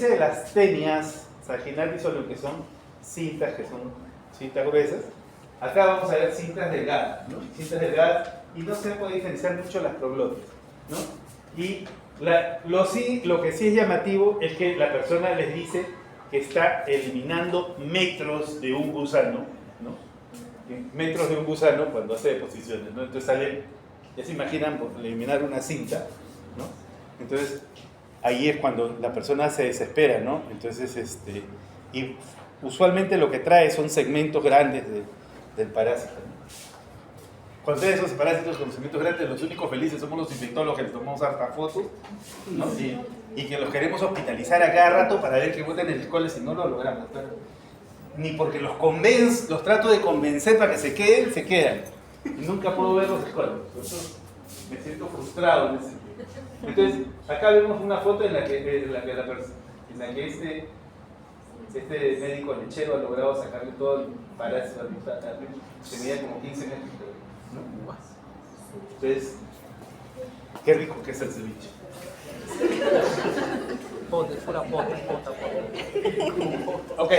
de las tenias sagitales, o lo que son cintas, que son cintas gruesas, acá vamos a ver cintas delgadas, ¿no? Cintas delgadas, y no se puede diferenciar mucho las proglotis, ¿no? Y lo que sí es llamativo es que la persona les dice que está eliminando metros de un gusano, ¿no? Metros de un gusano cuando hace deposiciones, ¿no? Entonces sale, ya se imaginan por eliminar una cinta, ¿no? Entonces ahí es cuando la persona se desespera, ¿no? Entonces, y usualmente lo que trae son segmentos grandes del parásito, ¿no? Cuando ustedes esos parásitos con segmentos grandes, los únicos felices somos los infectólogos que les tomamos harta fotos, ¿no? Y que los queremos hospitalizar a cada rato para ver que boten el escoles y no lo logramos, pero ni porque los trato de convencer para que se quedan. Y nunca puedo ver los escoles. Me siento frustrado en ese sentido. Entonces, acá vemos una foto en la que este médico lechero ha logrado sacarle todo el parásito, se medía como 15 metros, ¿no? Entonces, qué rico que es el ceviche. Pura pota. Ok.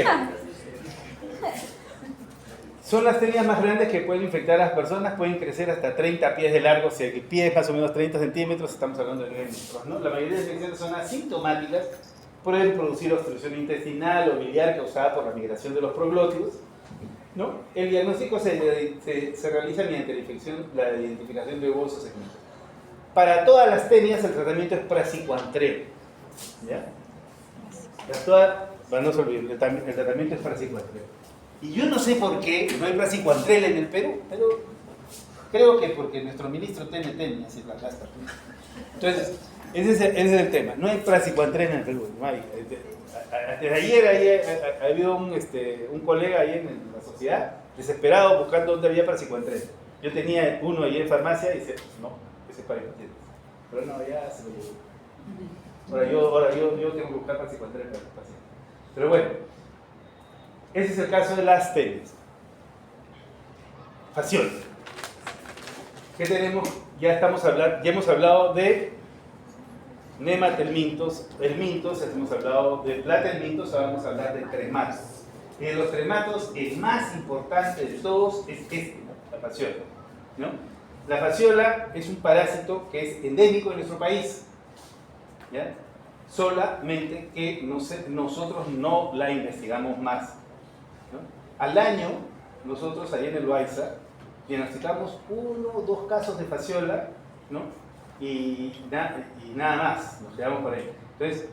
Son las tenias más grandes que pueden infectar a las personas, pueden crecer hasta 30 pies de largo, si el pie es más o menos 30 centímetros, estamos hablando de 9 metros, ¿no? La mayoría de las infecciones son asintomáticas, pueden producir obstrucción intestinal o biliar causada por la migración de los proglótidos, ¿no? El diagnóstico se realiza mediante la identificación de huevos o segmentos. para todas las tenias el tratamiento es praziquantel. ¿Ya? No se olviden, el tratamiento es praziquantel. Y yo no sé por qué no hay praziquantel en el Perú, pero creo que porque nuestro ministro tiene tenias y la gasta. Entonces, ese es el tema. No hay praziquantel en el Perú. No hay. Desde ayer ha habido un colega ahí en la sociedad desesperado buscando dónde había praziquantel. Yo tenía uno ahí en farmacia y dice, no, ese es para infantiles. Pero no, ya se lo llevó. Ahora yo tengo que buscar praziquantel para el paciente. Pero bueno, ese es el caso de las tenias. Fasciol. ¿Qué tenemos? Ya hemos hablado de nematelmintos, helmintos, hemos hablado de platelmintos, ahora vamos a hablar de trematos. Y de los trematos, el más importante de todos es la fasciola, ¿no? La fasciola es un parásito que es endémico en nuestro país, ¿ya? Solamente que nosotros no la investigamos más, ¿no? Al año, nosotros allá en el Loaiza diagnosticamos 1 o 2 casos de fasciola, ¿no? Y nada más, nos quedamos por ahí. Entonces,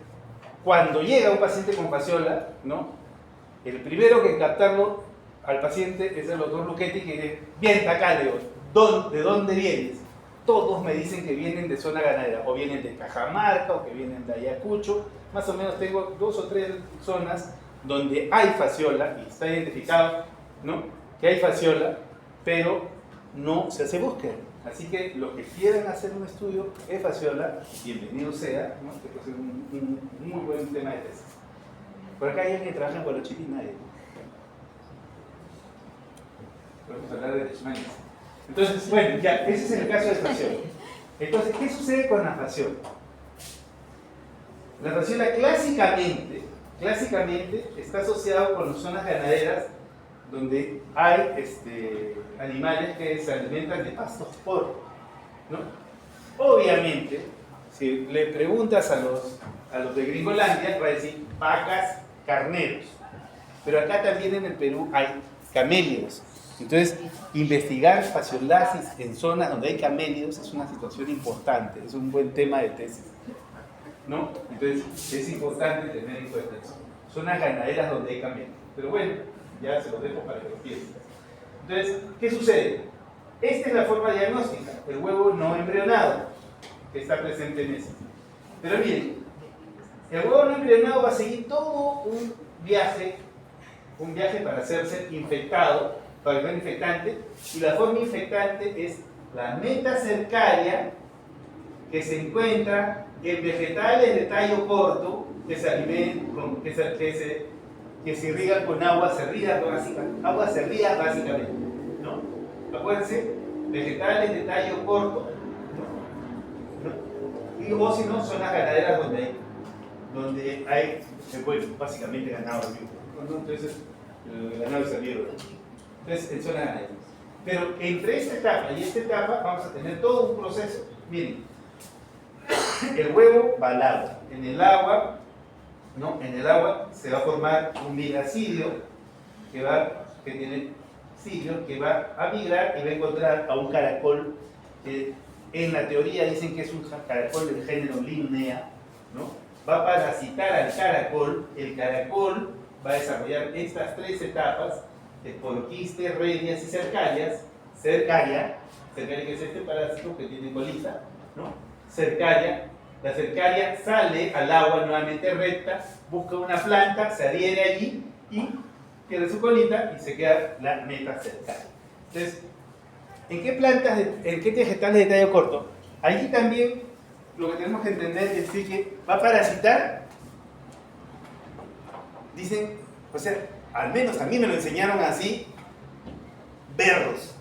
cuando llega un paciente con fasciola, ¿no? El primero que captarlo al paciente es el doctor Luchetti, que dice, bien, acá, le digo, ¿de dónde vienes? Todos me dicen que vienen de zona ganadera, o vienen de Cajamarca, o que vienen de Ayacucho. Más o menos tengo 2 o 3 zonas donde hay fasciola, y está identificado, ¿no? Que hay fasciola, pero no se hace búsqueda. Así que los que quieran hacer un estudio de fasciola, bienvenido sea, ¿no? Que puede ser un muy buen tema de tesis. Por acá hay alguien que trabaja en Gualochili, nadie. Podemos hablar de leishmanias. Entonces, bueno, ya, ese es el caso de fasciola. Entonces, ¿qué sucede con la fasciola? La fasciola clásicamente está asociada con las zonas ganaderas donde hay animales que se alimentan de pastos porros, ¿no? Obviamente, si le preguntas a los de Gringolandia, va a decir vacas, carneros. Pero acá también en el Perú hay camélidos. Entonces, investigar fasciolasis en zonas donde hay camélidos es una situación importante, es un buen tema de tesis, ¿no? Entonces, es importante tener en cuenta eso. Zonas ganaderas donde hay camélidos. Pero bueno, ya se los dejo para que lo piensen. Entonces, ¿qué sucede? Esta es la forma diagnóstica, el huevo no embrionado, que está presente en ese. Pero miren, el huevo no embrionado va a seguir todo un viaje para hacerse infectado, para el infectante, y la forma infectante es la metacercaria que se encuentra en vegetales de tallo corto que se alimentan, que se irrigan con agua servida básicamente, ¿no? Acuérdense, vegetales de tallo corto, ¿no? Y, o si no, son las ganaderas donde hay bueno, básicamente ganado vivo, ¿no? Entonces, el ganado es servido, entonces en zona ganadera. Pero entre esta etapa y esta etapa vamos a tener todo un proceso. Miren, el huevo va al agua. En el agua, ¿no? En el agua se va a formar un migracidio que tiene cidio, que va a migrar y va a encontrar a un caracol que en la teoría dicen que es un caracol del género Limnea, ¿no? Va a parasitar al caracol, el caracol va a desarrollar estas 3 etapas de porquiste, redias y cercaria, que es este parásito que tiene colita, ¿no? La cercaria sale al agua nuevamente recta, busca una planta, se adhiere allí y pierde su colita y se queda la metacercaria. Entonces, ¿en qué vegetales de tallo corto? Allí también lo que tenemos que entender es que va a parasitar, dicen, o sea, al menos a mí me lo enseñaron así, berros,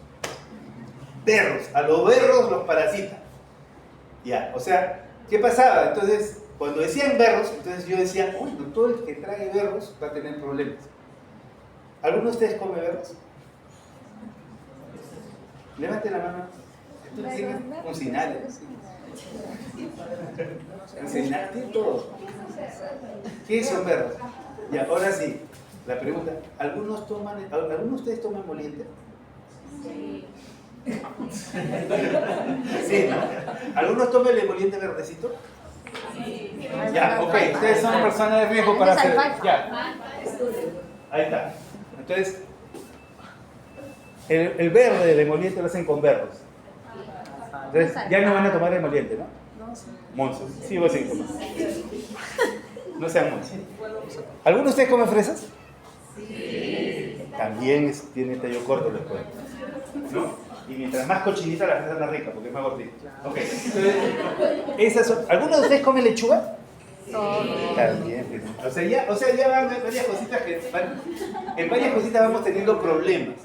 a los berros los parasita. Ya, o sea, ¿qué pasaba? Entonces, cuando decían berros, entonces yo decía, uy, no, todo el que trague berros va a tener problemas. ¿Alguno de ustedes come berros? Levanten la mano. Esto tiene un sinal. Enseñarte todo. ¿Qué son berros? Y ahora sí, la pregunta, ¿algunos de ustedes toman moliente? Sí. Sí, ¿no? ¿Algunos toman el emoliente verdecito? Ya, ok, ustedes son personas de riesgo para hacer. Ya, ahí está. Entonces, el verde del emoliente lo hacen con verdos. Entonces, ya no van a tomar emoliente, ¿no? Monzos. Sí, vos sí comes. No sean monzos. ¿Alguno de ustedes come fresas? Sí. También tiene tallo corto, les cuento. ¿No? Y mientras más cochinita la fresa más rica, porque es más gordita. Ok. Entonces, ¿alguno de ustedes come lechuga? También. O sea, ya van varias cositas en varias cositas vamos teniendo problemas,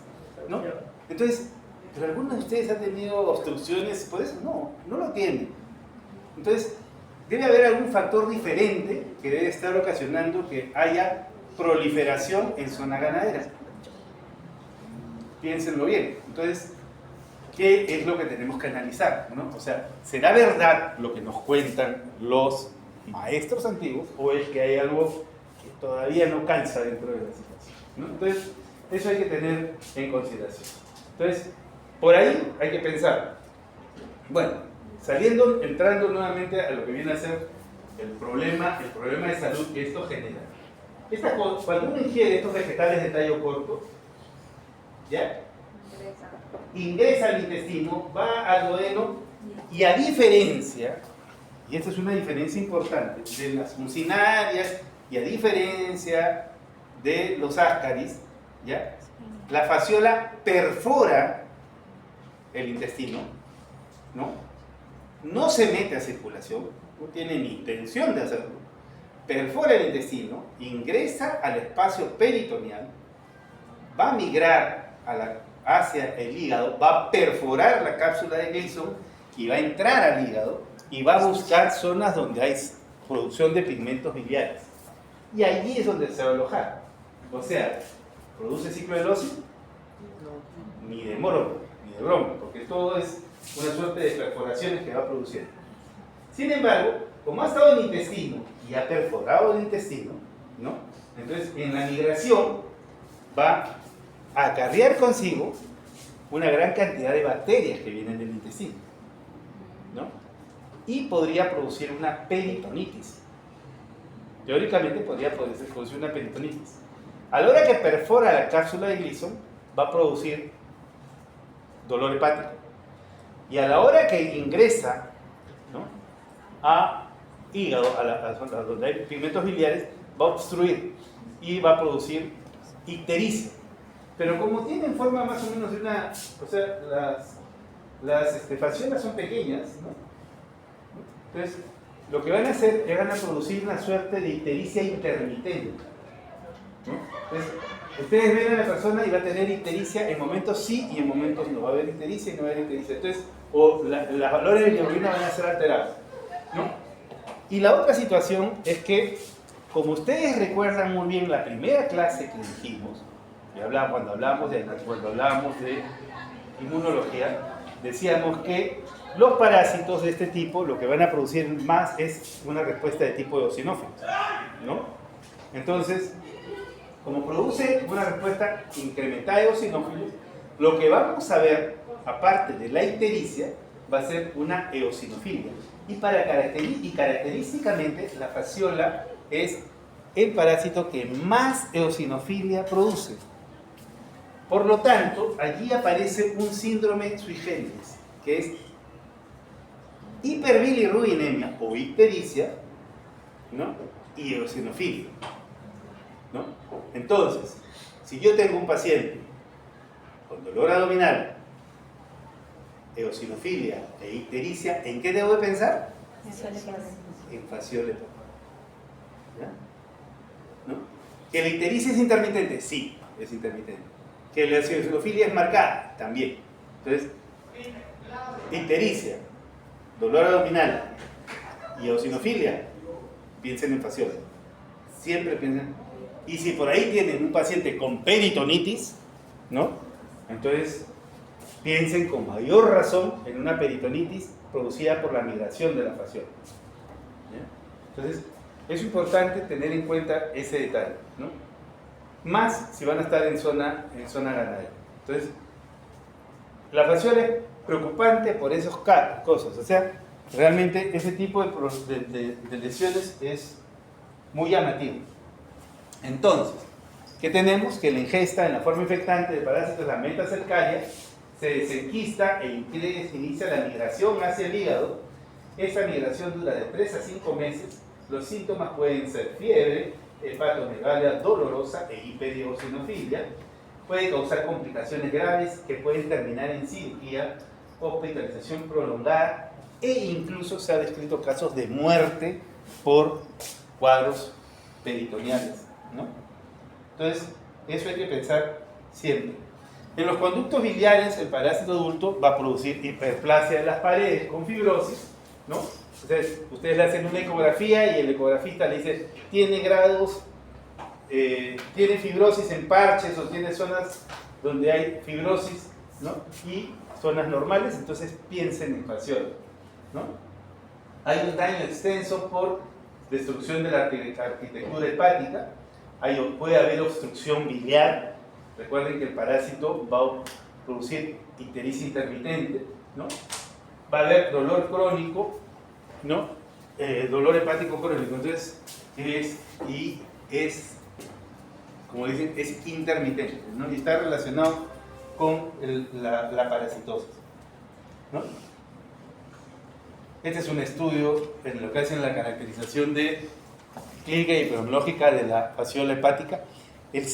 ¿no? Entonces, ¿pero alguno de ustedes ha tenido obstrucciones por eso? No lo tienen. Entonces, debe haber algún factor diferente que debe estar ocasionando que haya proliferación en zona ganadera. Piénsenlo bien. Entonces, ¿qué es lo que tenemos que analizar, ¿no? O sea, ¿será verdad lo que nos cuentan los maestros antiguos o es que hay algo que todavía no calza dentro de la situación, ¿no? Entonces, eso hay que tener en consideración. Entonces, por ahí hay que pensar. Bueno, entrando nuevamente a lo que viene a ser el problema de salud que esto genera. Cuando uno ingiere estos vegetales de tallo corto, ¿ya? Ingresa al intestino, va al duodeno y a diferencia, y esta es una diferencia importante, de las mucinarias y a diferencia de los ascaris, ¿ya? La fasciola perfora el intestino, no se mete a circulación, no tiene ni intención de hacerlo, perfora el intestino, ingresa al espacio peritoneal, va a migrar hacia el hígado, va a perforar la cápsula de Gleason y va a entrar al hígado y va a buscar zonas donde hay producción de pigmentos biliares. Y allí es donde se va a alojar. O sea, ¿produce ciclo de Lossi? Ni de moro, ni de bromo, porque todo es una suerte de perforaciones que va produciendo. Sin embargo, como ha estado en el intestino y ha perforado el intestino, ¿no? Entonces en la migración va a acarrear consigo una gran cantidad de bacterias que vienen del intestino, ¿no? Y podría producir una peritonitis. Teóricamente podría producir una peritonitis. A la hora que perfora la cápsula de Gleason, va a producir dolor hepático. Y a la hora que ingresa, ¿no?, a hígado, a donde hay pigmentos biliares, va a obstruir y va a producir ictericia. Pero como tienen forma más o menos de una, o sea, las fasciolas son pequeñas, ¿no? Entonces, lo que van a hacer es van a producir una suerte de ictericia intermitente, ¿no? Entonces, ustedes ven a la persona y va a tener ictericia en momentos sí y en momentos no. Va a haber ictericia y no va a haber ictericia. Entonces, o los valores de bilirrubina van a ser alterados, ¿no? Y la otra situación es que, como ustedes recuerdan muy bien la primera clase que dijimos, cuando hablábamos de inmunología, decíamos que los parásitos de este tipo lo que van a producir más es una respuesta de tipo eosinófilos, ¿no? Entonces, como produce una respuesta incrementada de eosinófilos, lo que vamos a ver, aparte de la ictericia, va a ser una eosinofilia. Y característicamente, la fasciola es el parásito que más eosinofilia produce. Por lo tanto, allí aparece un síndrome sui generis, que es hiperbilirrubinemia o ictericia, ¿no?, y eosinofilia, ¿no? Entonces, si yo tengo un paciente con dolor abdominal, eosinofilia e ictericia, ¿en qué debo de pensar? En fasciola hepática. ¿No? ¿Que la ictericia es intermitente? Sí, es intermitente. ¿Que la eosinofilia es marcada? También. Entonces, ictericia, dolor abdominal y eosinofilia, piensen en fasciola. Siempre piensen. Y si por ahí tienen un paciente con peritonitis, ¿no?, entonces piensen con mayor razón en una peritonitis producida por la migración de la fasciola. Entonces, es importante tener en cuenta ese detalle, ¿no? Más si van a estar en zona ganadera. Entonces, La fasciola es preocupante por esas cosas. O sea, realmente ese tipo de lesiones es muy llamativo. Entonces, ¿qué tenemos? Que la ingesta en la forma infectante de parásitos, la metacercaria, se desenquista e se inicia la migración hacia el hígado. Esa migración dura de 3 a 5 meses. Los síntomas pueden ser fiebre, hepatomegalia dolorosa e hiperosinofilia. Puede causar complicaciones graves que pueden terminar en cirugía, hospitalización prolongada e incluso se ha descrito casos de muerte por cuadros peritoneales, ¿no? Entonces, eso hay que pensar siempre. En los conductos biliares, el parásito adulto va a producir hiperplasia de las paredes con fibrosis, ¿no? Entonces, ustedes le hacen una ecografía y el ecografista le dice, tiene grados, tiene fibrosis en parches o tiene zonas donde hay fibrosis, ¿no? Y zonas normales, entonces piensen en fasciola, ¿no? Hay un daño extenso por destrucción de la arquitectura hepática, puede haber obstrucción biliar. Recuerden que el parásito va a producir ictericia intermitente, ¿no? Va a haber dolor crónico, ¿no? Dolor hepático crónico. Entonces, como dicen, es intermitente, ¿no? Y está relacionado con la parasitosis, ¿no? Este es un estudio en lo que hacen la caracterización de clínica y epidemiológica de la fasciola hepática. En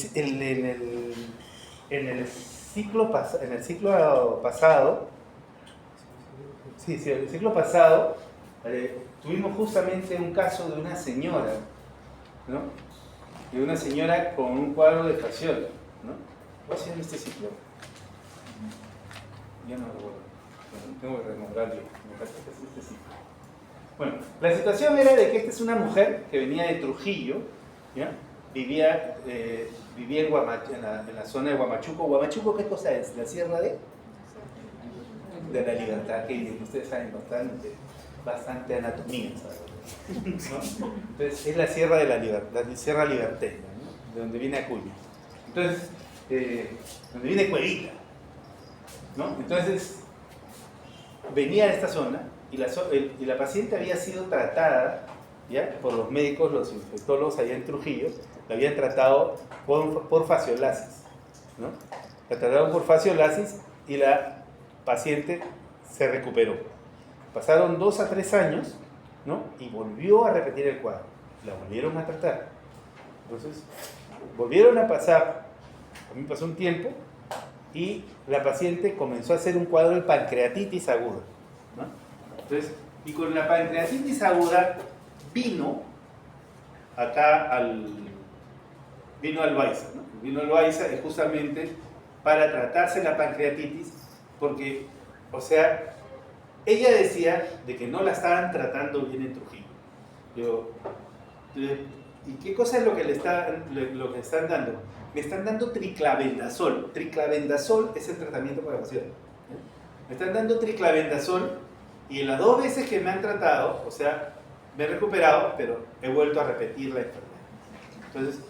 el ciclo pasado, tuvimos justamente un caso de una señora, ¿no? De una señora con un cuadro de fasciola, ¿no? ¿Cuál ha en este ciclo? Ya no lo recuerdo. Bueno, tengo que rememorar bien. Me parece que es este ciclo. Bueno, la situación era de que esta es una mujer que venía de Trujillo, ¿ya? Vivía en la zona de Huamachuco. ¿Huamachuco qué cosa es? ¿La sierra de la Libertad? Que ustedes saben bastante anatomía, ¿sabes? ¿No? Entonces es la sierra de la Libertad, la sierra liberteña, ¿no? De donde viene Acuña. Entonces, donde viene Cuevita, ¿no? Entonces, venía a esta zona y la paciente había sido tratada, ¿ya? Por los médicos, los infectólogos allá en Trujillo, la habían tratado por fasciolasis, ¿no? La trataron por fasciolasis y la paciente se recuperó. Pasaron 2 a 3 años, ¿no? Y volvió a repetir el cuadro. La volvieron a tratar. Entonces, volvieron a pasar, a mí pasó un tiempo, y la paciente comenzó a hacer un cuadro de pancreatitis aguda, ¿no? Entonces, y con la pancreatitis aguda vino al Baiza, ¿no? Vino al Baiza es justamente para tratarse la pancreatitis, porque, o sea, ella decía de que no la estaban tratando bien en Trujillo. ¿Y qué cosa es lo que le están dando? Me están dando triclavendazol. Triclavendazol es el tratamiento para la fasciola. Me están dando triclavendazol y en las 2 veces que me han tratado, o sea, me he recuperado, pero he vuelto a repetir la enfermedad. Entonces,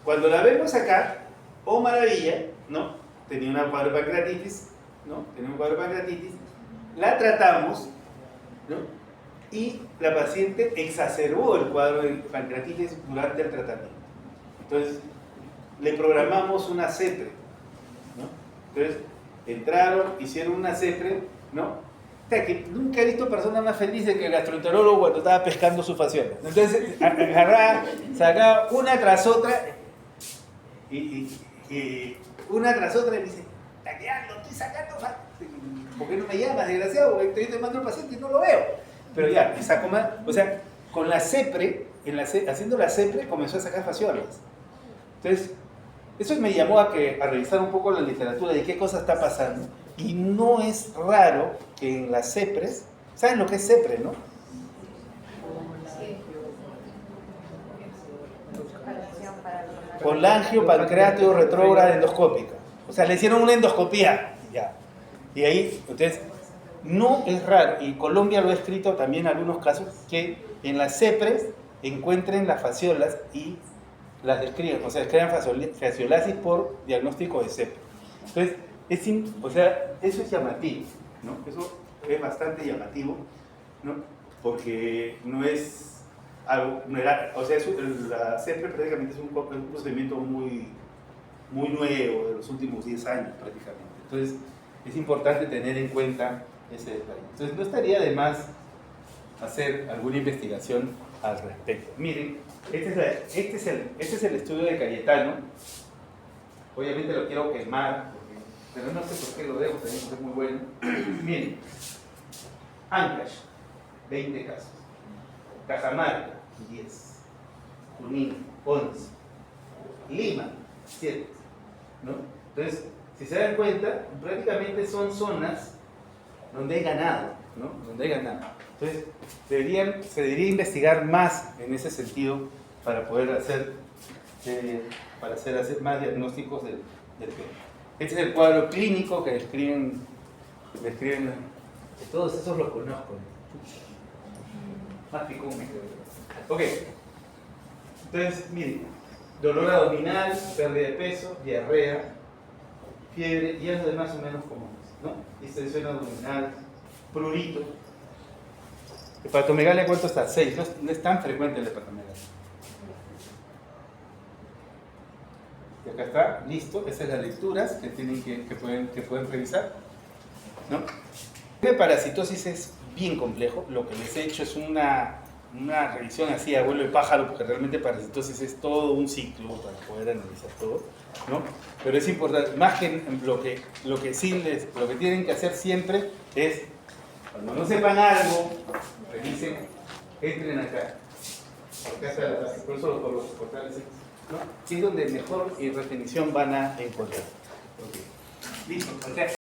cuando la vemos acá, oh maravilla, ¿no? Tenía una cuadro de pancreatitis, ¿no? Tenía un cuadro de pancreatitis, la tratamos, ¿no? Y la paciente exacerbó el cuadro de pancreatitis durante el tratamiento. Entonces, le programamos una CEPRE, ¿no? Entonces, entraron, hicieron una CEPRE, ¿no? O sea, que nunca he visto personas más felices que el gastroenterólogo cuando estaba pescando su fasciola. Entonces, agarraba, sacaba una tras otra, y una tras otra, y dice, está quedando, estoy sacando fasciola. ¿Por qué no me llamas, desgraciado? Porque estoy tomando al paciente y no lo veo. Pero ya, sacó más, o sea, con la CEPRE, haciendo la CEPRE, comenzó a sacar fasciolas. Entonces, eso me llamó a revisar un poco la literatura de qué cosa está pasando. Y no es raro que en las CEPRES, ¿saben lo que es CEPRE, no? Colangio pancreático retrógrada endoscópica. O sea, le hicieron una endoscopía. Ya. Y ahí, entonces, no es raro, y Colombia lo ha escrito también en algunos casos, que en las CEPRES encuentren las fasciolas y las describen, o sea, crean fasciolasis por diagnóstico de CEPRE. Entonces, o sea, eso es llamativo, ¿no? Eso es bastante llamativo, ¿no? Porque no es algo, no era, o sea, la CEPRE prácticamente es un procedimiento muy nuevo, de los últimos 10 años prácticamente. Entonces, es importante tener en cuenta ese detalle. Entonces, no estaría de más hacer alguna investigación al respecto. Miren, este es el estudio de Cayetano. Obviamente lo quiero quemar, pero no sé por qué lo dejo, también porque es muy bueno. Miren, Ancash, 20 casos. Cajamarca, 10. Junín, 11. Lima, 7. ¿No? Entonces, si se dan cuenta, prácticamente son zonas donde hay ganado, ¿no? Donde hay ganado. Entonces, se debería investigar más en ese sentido para poder hacer más diagnósticos del tema. Este es el cuadro clínico que describen que todos esos los conozco. Más picón me quedo. Ok. Entonces, miren, dolor abdominal, pérdida de peso, diarrea, fiebre y es de más o menos comunes, ¿no? Distensión abdominal, prurito. Hepatomegalia, ¿cuánto está? 6. No es tan frecuente el hepatomegalia. Y acá está, listo. Esas son las lecturas que pueden revisar, ¿no? La parasitosis es bien complejo. Lo que les he hecho es una revisión así a vuelo de pájaro, porque realmente parasitosis es todo un ciclo para poder analizar todo, ¿no? Pero es importante, más que lo que tienen que hacer siempre es, cuando no sepan algo, revisen, entren acá. Acá está por eso los portales, ¿no? Sí, es donde mejor definición van a encontrar. Okay. Listo.